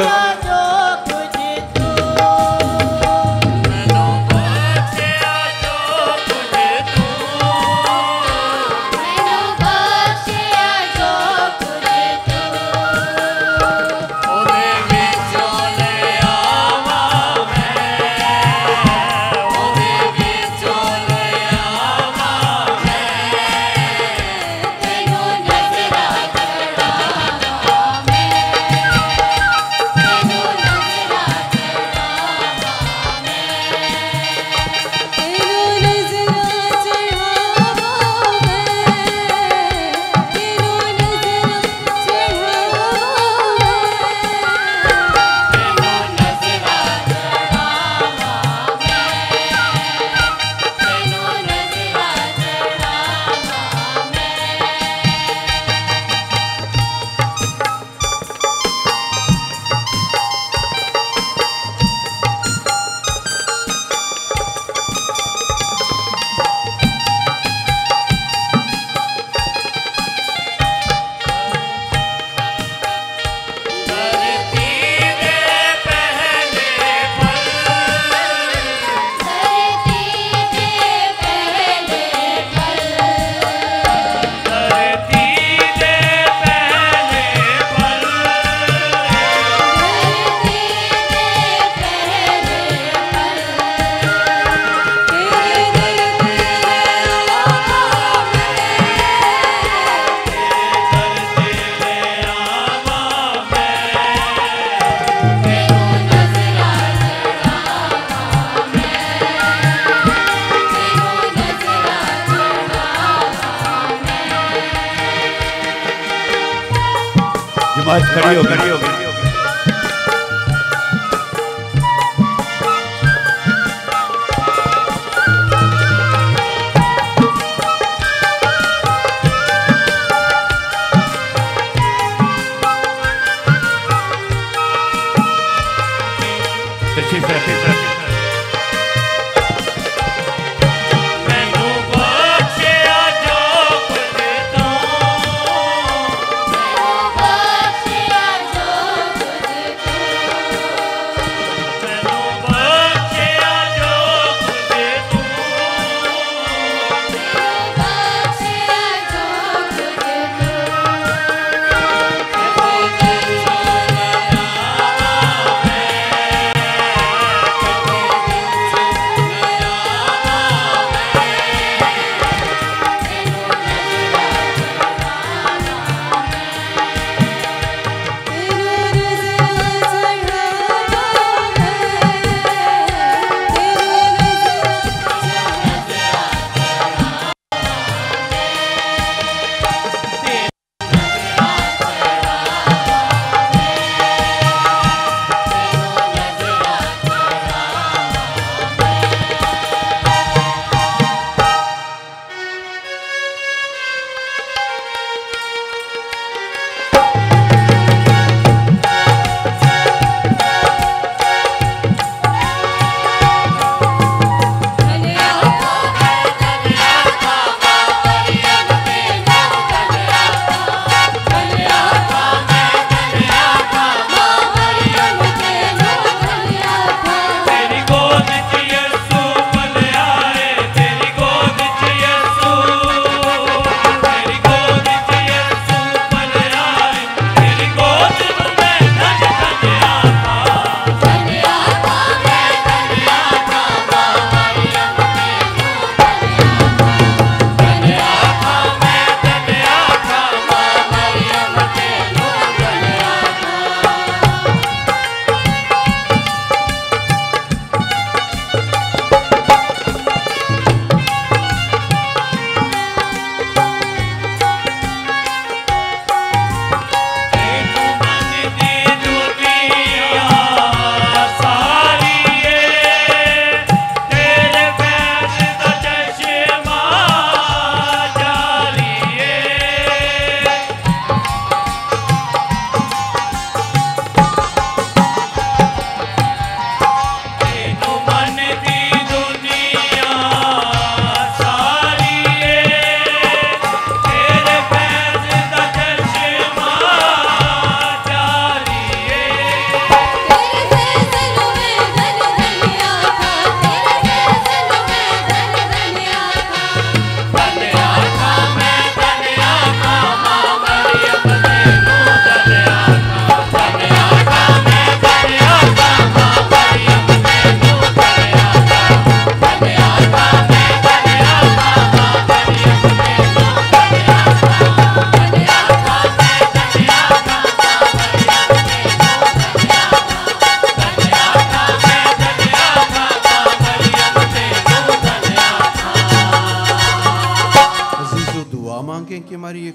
[SPEAKER 6] खड़ी हो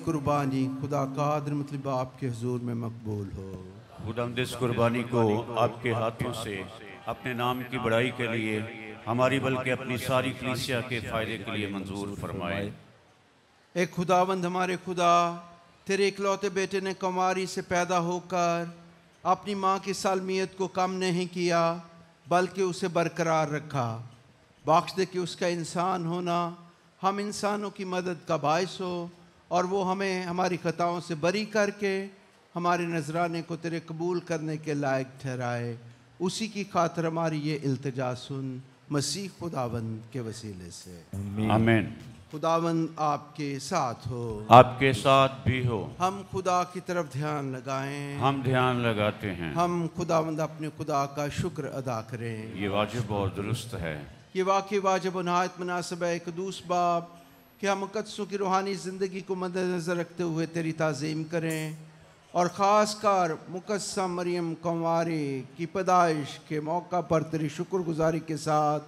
[SPEAKER 1] कुर्बानी खुदा कादिर मतलब आपके हुजूर में मकबूल हो।
[SPEAKER 6] खुदावंद इस कुर्बानी को आपके हाथों से अपने नाम की बड़ाई के लिए हमारी बल्कि अपनी सारी कलीसिया के फ़ायदे के लिए मंजूर फरमाए।
[SPEAKER 1] एक खुदावंद हमारे खुदा, तेरे इकलौते बेटे ने कुमारी से पैदा होकर अपनी माँ की सालमियत को कम नहीं किया बल्कि उसे बरकरार रखा। बख्श दे कि उसका इंसान होना हम इंसानों की मदद का बायस हो और वो हमें हमारी ख़ताओं से बरी करके हमारे नजराने को तेरे कबूल करने के लायक ठहराए। उसी की खातिर हमारी ये इल्तिजा सुन, मसीह खुदावंद के वसीले से
[SPEAKER 6] आमीन।
[SPEAKER 1] खुदावंद आपके साथ हो,
[SPEAKER 6] आपके साथ भी हो।
[SPEAKER 1] हम खुदा की तरफ ध्यान लगाएं।
[SPEAKER 6] हम ध्यान लगाते हैं।
[SPEAKER 1] हम खुदावंद अपने खुदा का शुक्र अदा करें।
[SPEAKER 6] ये वाजिब और दुरुस्त है।
[SPEAKER 1] ये वाकई वाजिब और नहायत मुनासिब है कदूस बाप कि हम मुक़द्दसों की रूहानी ज़िंदगी को मद्देनज़र रखते हुए तेरी ताज़ीम करें और ख़ास कर मुक़द्दसा मरियम कुंवारी की पैदाइश के मौका पर तेरी शुक्रगुजारी के साथ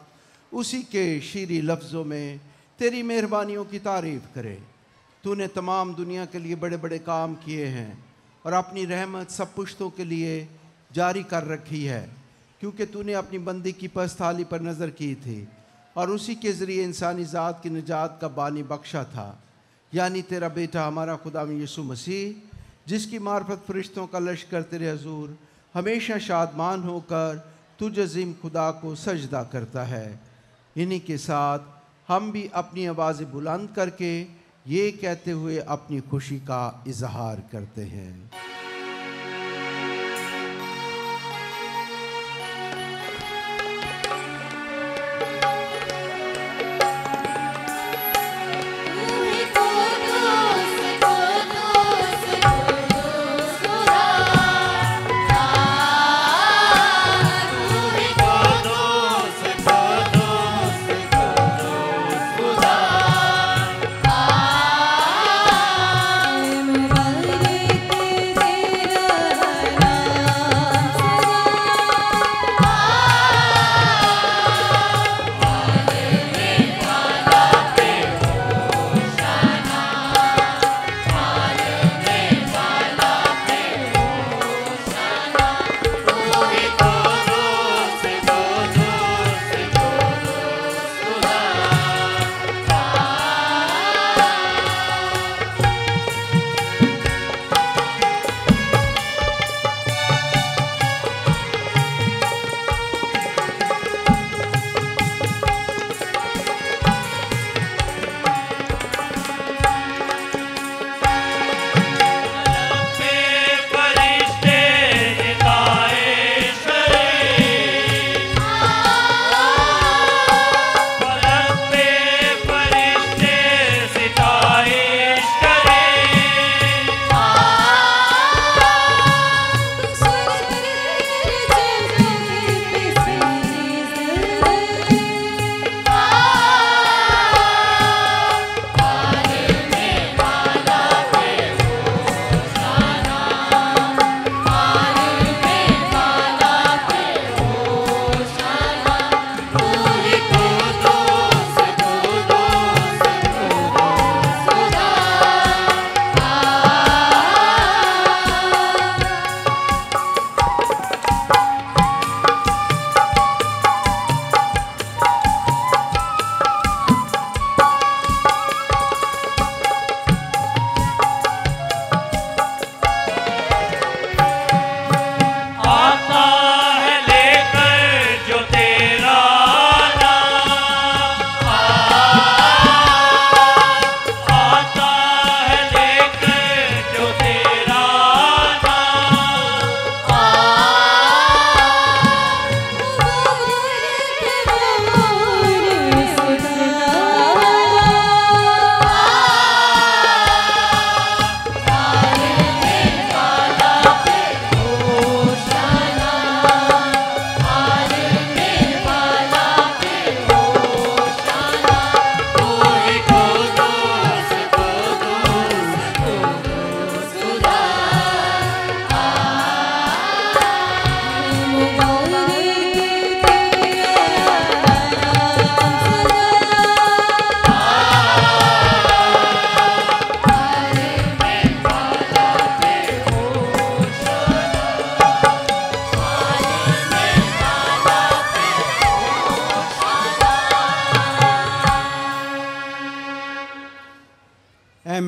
[SPEAKER 1] उसी के शीरी लफ्ज़ों में तेरी मेहरबानियों की तारीफ़ करें। तूने तमाम दुनिया के लिए बड़े बड़े काम किए हैं और अपनी रहमत सब पुश्तों के लिए जारी कर रखी है, क्योंकि तूने अपनी बंदी की पस्ताली पर नज़र की थी और उसी के ज़रिए इंसानी ज़ात की निजात का बानी बख्शा था, यानी तेरा बेटा हमारा खुदा यीशु मसीह, जिसकी मार्फत फरिश्तों का लश्कर तेरे हजूर हमेशा शादमान होकर तुझ अज़ीम खुदा को सजदा करता है। इन्हीं के साथ हम भी अपनी आवाज़ें बुलंद करके ये कहते हुए अपनी खुशी का इजहार करते हैं।
[SPEAKER 15] तेरे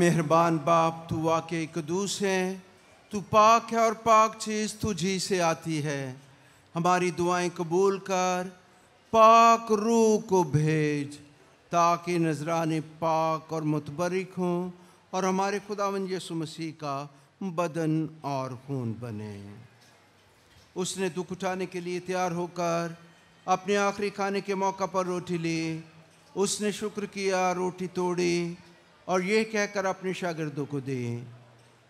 [SPEAKER 1] मेहरबान बाप, तू वाकई कदूस है, तू पाक है और पाक चीज़ तुझी से आती है। हमारी दुआएं कबूल कर, पाक रूह को भेज ताकि नजराने पाक और मुतबरिक हों और हमारे खुदावंद यीशु मसीह का बदन और खून बने। उसने दुख उठाने के लिए तैयार होकर अपने आखिरी खाने के मौका पर रोटी ली। उसने शुक्र किया, रोटी तोड़ी और ये कहकर अपने शागिर्दों को दी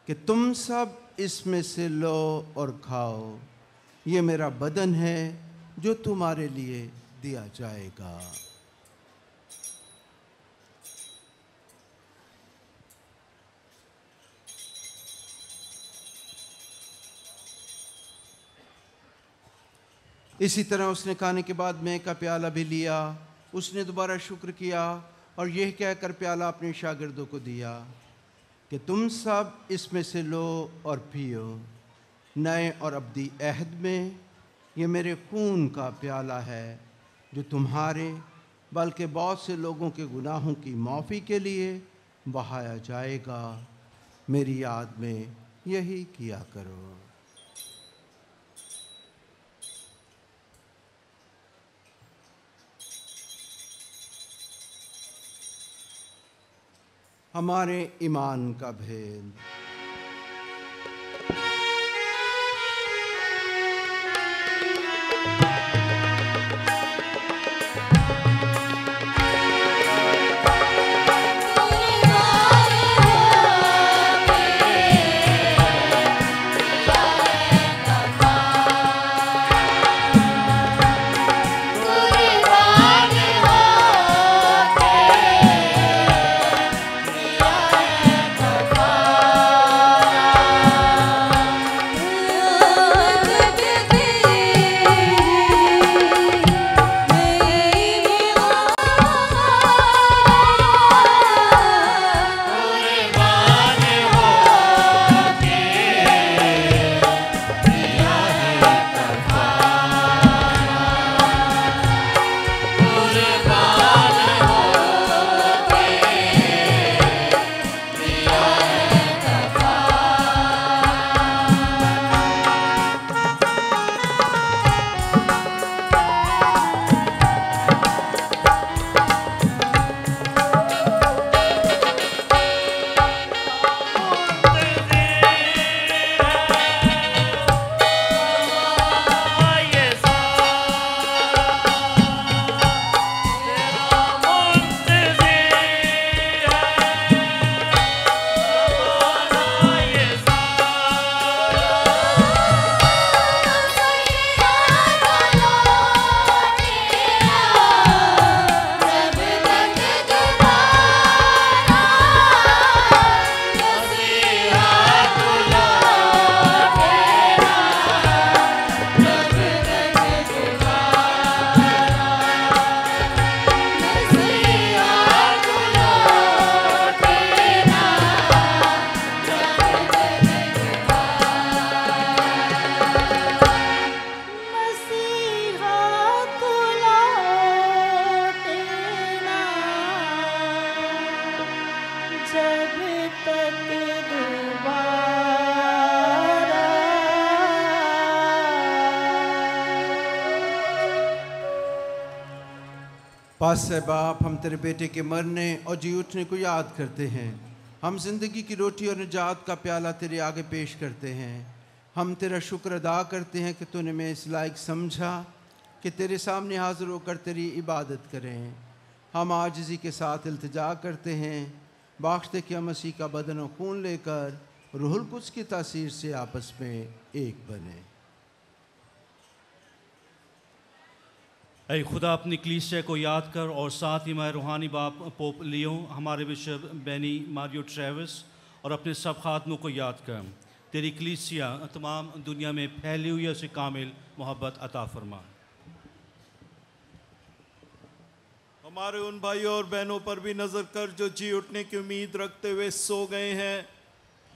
[SPEAKER 1] कि तुम सब इसमें से लो और खाओ, ये मेरा बदन है जो तुम्हारे लिए दिया जाएगा। इसी तरह उसने खाने के बाद मैं का प्याला भी लिया। उसने दोबारा शुक्र किया और यह कहकर प्याला अपने शागिर्दों को दिया कि तुम सब इसमें से लो और पियो, नए और अब्दी अहद में ये मेरे खून का प्याला है जो तुम्हारे बल्कि बहुत से लोगों के गुनाहों की माफ़ी के लिए बहाया जाएगा। मेरी याद में यही किया करो। हमारे ईमान का भेद। पास है बाप, हम तेरे बेटे के मरने और जी उठने को याद करते हैं। हम जिंदगी की रोटी और निजात का प्याला तेरे आगे पेश करते हैं। हम तेरा शुक्र अदा करते हैं कि तूने मैं इस लायक समझा कि तेरे सामने हाजिर होकर तेरी इबादत करें। हम आजिज़ी के साथ इल्तिजा करते हैं, बख्श दे कि हम मसीह का बदन और खून लेकर रूहुल कुद्स की तासीर से आपस में एक बने।
[SPEAKER 15] ऐ खुदा, अपनी कलीसिया को याद कर और साथ ही मैं रूहानी बाप पोप लियो, हमारे बिशप बेनी मारियो ट्रेविस और अपने सब खातमों को याद कर। तेरी कलीसिया तमाम दुनिया में फैली हुई उसे कामिल मोहब्बत अता फरमा।
[SPEAKER 16] हमारे उन भाइयों और बहनों पर भी नज़र कर जो जी उठने की उम्मीद रखते हुए सो गए हैं।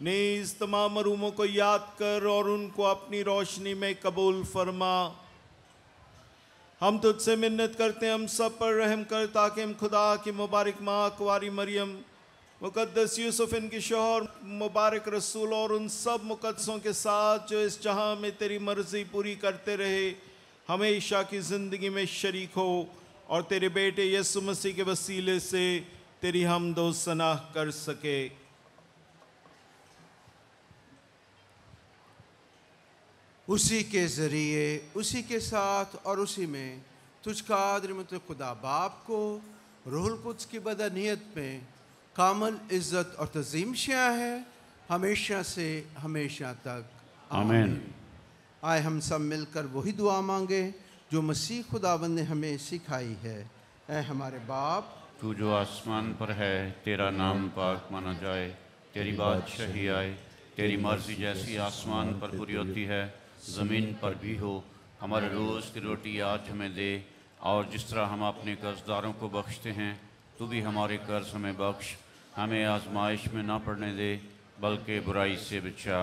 [SPEAKER 16] नीज़ तमाम मरूमों को याद कर और उनको अपनी रोशनी में कबूल फरमा। हम तुझसे मिन्नत करते हैं, हम सब पर रहम कर ताकि हम खुदा की मुबारक माँ कुंवारी मरियम मुकद्दस यूसुफ इनकी शोहर मुबारक रसूल और उन सब मुकद्दसों के साथ जो इस जहां में तेरी मर्जी पूरी करते रहे, हमेशा की ज़िंदगी में शरीक हो और तेरे बेटे यीशु मसीह के वसीले से तेरी हमद व सनाह कर सके।
[SPEAKER 1] उसी के ज़रिए, उसी के साथ और उसी में तुझ कादिर मुतलक खुदा बाप को रूहुल कुद्स की बदनीयत में कामल इज़्ज़त और तज़ीम शाया है हमेशा से हमेशा तक।
[SPEAKER 6] आमीन।
[SPEAKER 1] आए हम सब मिलकर वही दुआ मांगे जो मसीह खुदावंद ने हमें सिखाई है। ऐ हमारे बाप,
[SPEAKER 6] तू जो आसमान पर है, तेरा नाम पाक माना जाए, तेरी बादशाही आए, तेरी मर्जी जैसी आसमान पर पूरी होती है ज़मीन पर भी हो। हमारे रोज़ की रोटी आज हमें दे, और जिस तरह हम अपने कर्जदारों को बख्शते हैं, तू भी हमारे कर्ज हमें बख्श। हमें आजमाइश में ना पड़ने दे, बल्कि बुराई से बचा।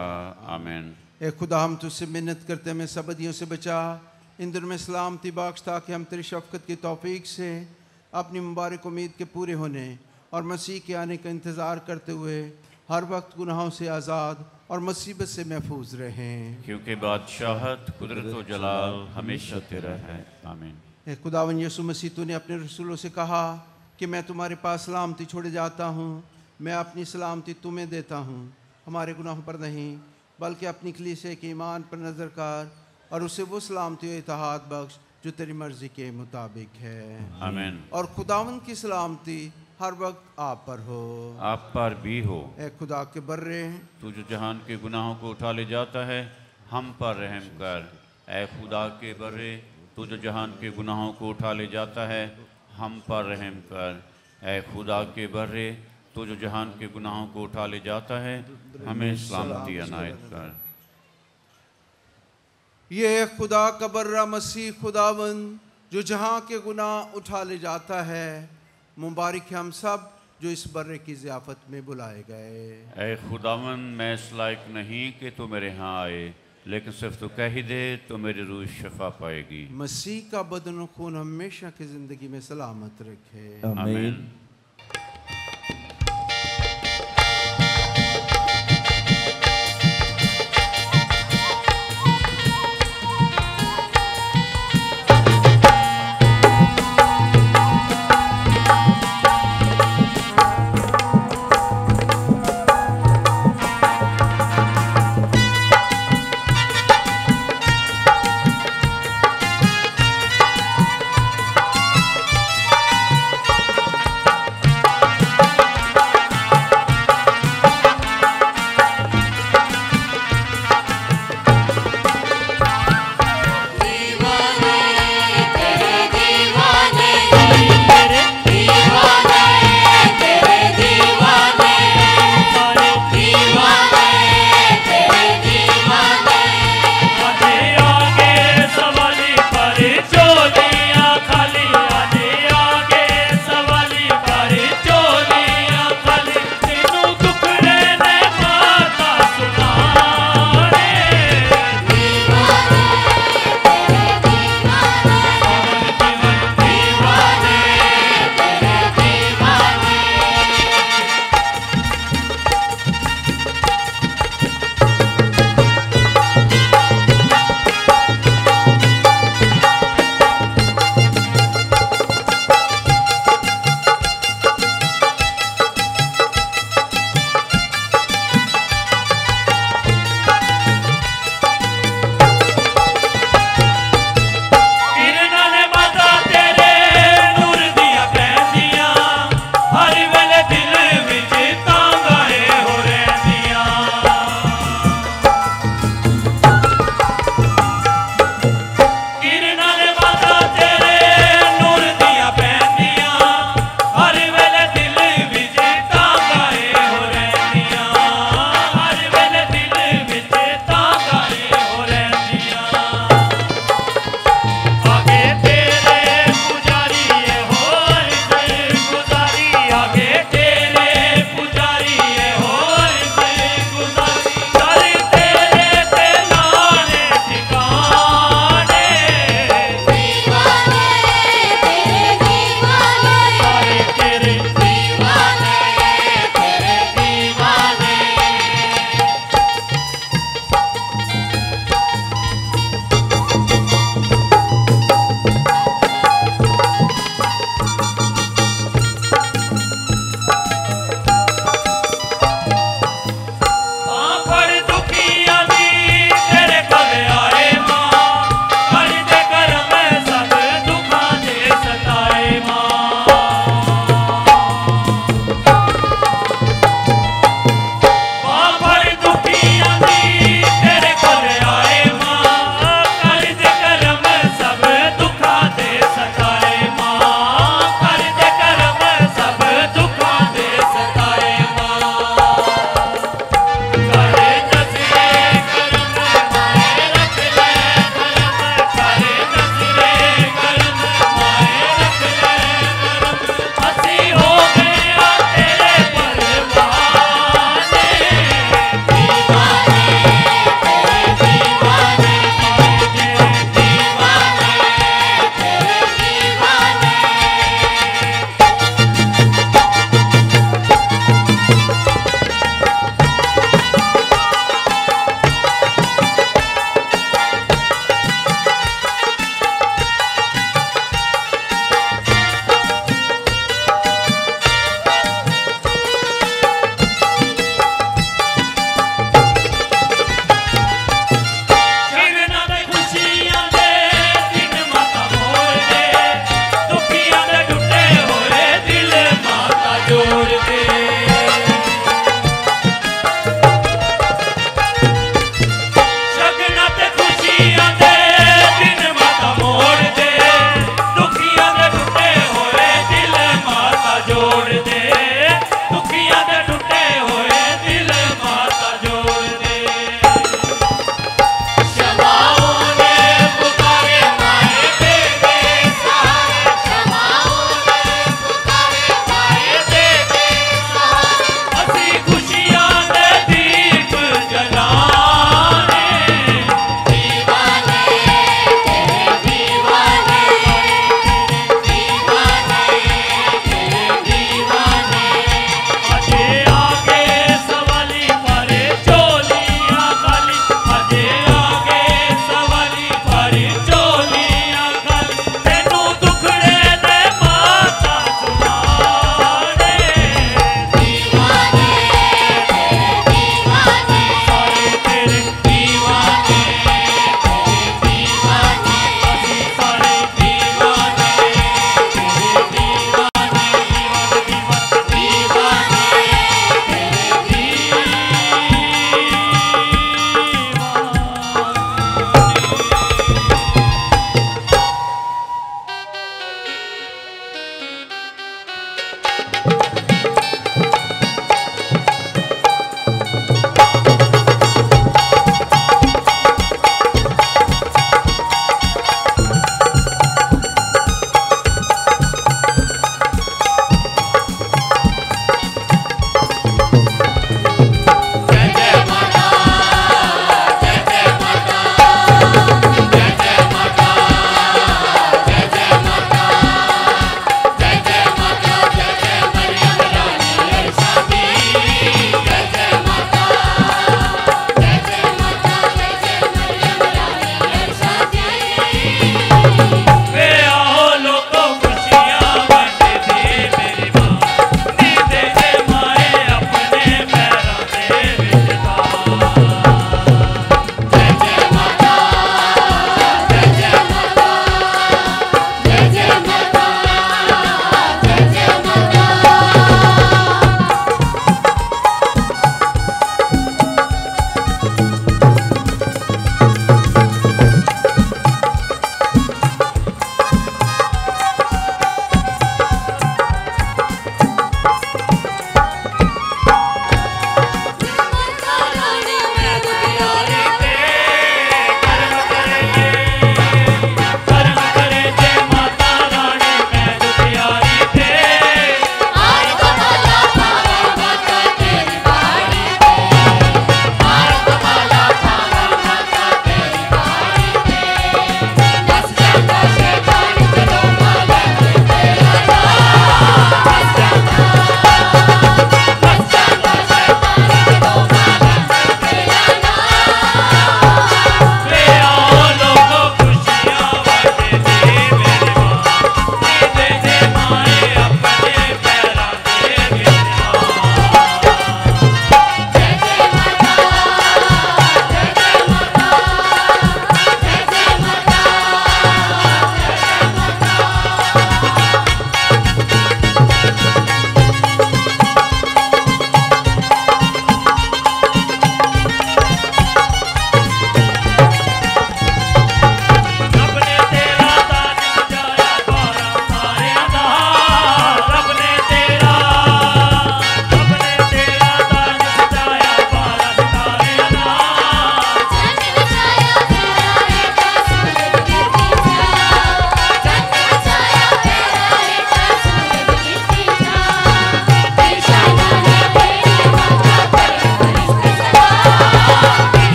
[SPEAKER 6] आमीन।
[SPEAKER 1] ए खुदा, हम तुझसे मिन्नत करते हैं, हमें सब बदियों से बचा, इन दिनों में सलामती बख्श, ताकि हम तेरी शफ़क़त की तौफ़ीक से अपनी मुबारक उम्मीद के पूरे होने और मसीह के आने का इंतज़ार करते हुए हर वक्त गुनाहों से आज़ाद और मुसीबत से महफूज रहें,
[SPEAKER 6] क्योंकि बादशाहत, कुदरत व जलाल हमेशा तेरा है। आमीन।
[SPEAKER 1] ए खुदावन यीशु मसीह, तूने अपने रसूलों से कहा कि मैं तुम्हारे पास सलामती छोड़े जाता हूँ, मैं अपनी सलामती तुम्हें देता हूँ। हमारे गुनाहों पर नहीं बल्कि अपनी कलीसिया के ईमान पर नज़र कर और उसे वो सलामती और इत्तेहाद बख्श जो तेरी मर्ज़ी के मुताबिक है।
[SPEAKER 6] आमीन।
[SPEAKER 1] और खुदावन की सलामती हर वक्त आप पर हो,
[SPEAKER 6] आप पर भी हो।
[SPEAKER 1] ए खुदा के बर्रे,
[SPEAKER 6] तू जो जहान के गुनाहों को उठा ले जाता है, हम पर रहम कर। ए खुदा के बर्रे, तू जो जहान के गुनाहों को उठा ले जाता है, हम पर रहम कर। ए खुदा के बर्रे, तू जो जहान के गुनाहों को उठा ले जाता है, हमें सलामती अनायत कर।
[SPEAKER 1] ये खुदा का बर्रा मसीह खुदावन जो जहाँ के गुनाह उठा ले जाता है, मुबारक हम सब जो इस बर्रे की ज़ियाफ़त में बुलाए गए।
[SPEAKER 6] ए खुदावन, मैं इस लायक नहीं कि तू मेरे यहाँ आए, लेकिन सिर्फ तू कह ही दे तो मेरी रूह शफा पाएगी।
[SPEAKER 1] मसीह का बदन और खून हमेशा की ज़िंदगी में सलामत रखे।
[SPEAKER 6] आमीन।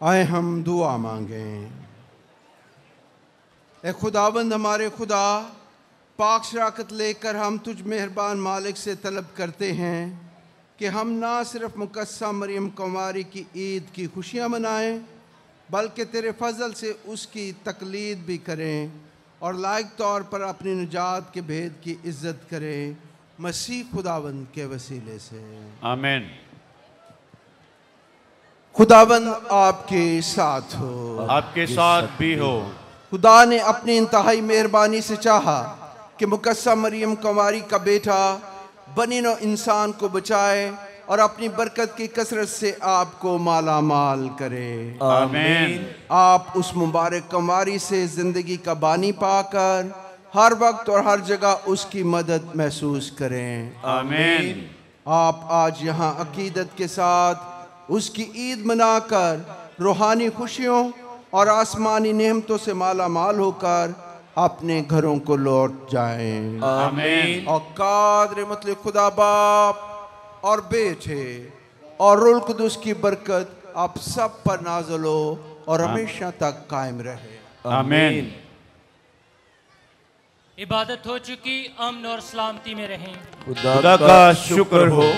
[SPEAKER 1] आए हम दुआ मांगें। ए खुदाबंद हमारे खुदा, पाक शराकत लेकर हम तुझ मेहरबान मालिक से तलब करते हैं कि हम ना सिर्फ मुकद्दसा मरियम कुंवारी की ईद की खुशियाँ मनाएं, बल्कि तेरे फजल से उसकी तकलीद भी करें और लायक तौर पर अपनी निजात के भेद की इज्जत करें, मसीह खुदाबंद के वसीले से।
[SPEAKER 6] आमीन।
[SPEAKER 1] खुदाबंद आपके साथ हो,
[SPEAKER 6] आपके साथ भी हो।
[SPEAKER 1] खुदा ने अपनी इंतहाई मेहरबानी से चाहा कि मुकद्दसा मरियम कुंवारी का बेटा बनी नौ इंसान को बचाए और अपनी बरकत की कसरत से आपको माला माल करे।
[SPEAKER 6] आमीन।
[SPEAKER 1] आप उस मुबारक कुंवारी से ज़िंदगी का बानी पाकर हर वक्त और हर जगह उसकी मदद महसूस करें।
[SPEAKER 6] आमीन।
[SPEAKER 1] आप आज यहाँ अकीदत के साथ उसकी ईद मनाकर रूहानी खुशियों और आसमानी नेमतों से माला माल होकर अपने घरों को लौट जाएं।
[SPEAKER 6] आमीन।
[SPEAKER 1] और कादर मतलब खुदा बाप और बेटे और रूह कुदूस की बरकत आप सब पर नाज़िल हो और हमेशा तक कायम रहे।
[SPEAKER 6] आमीन।
[SPEAKER 17] इबादत हो चुकी, अमन और सलामती में रहें।
[SPEAKER 13] खुदा का शुक्र हो।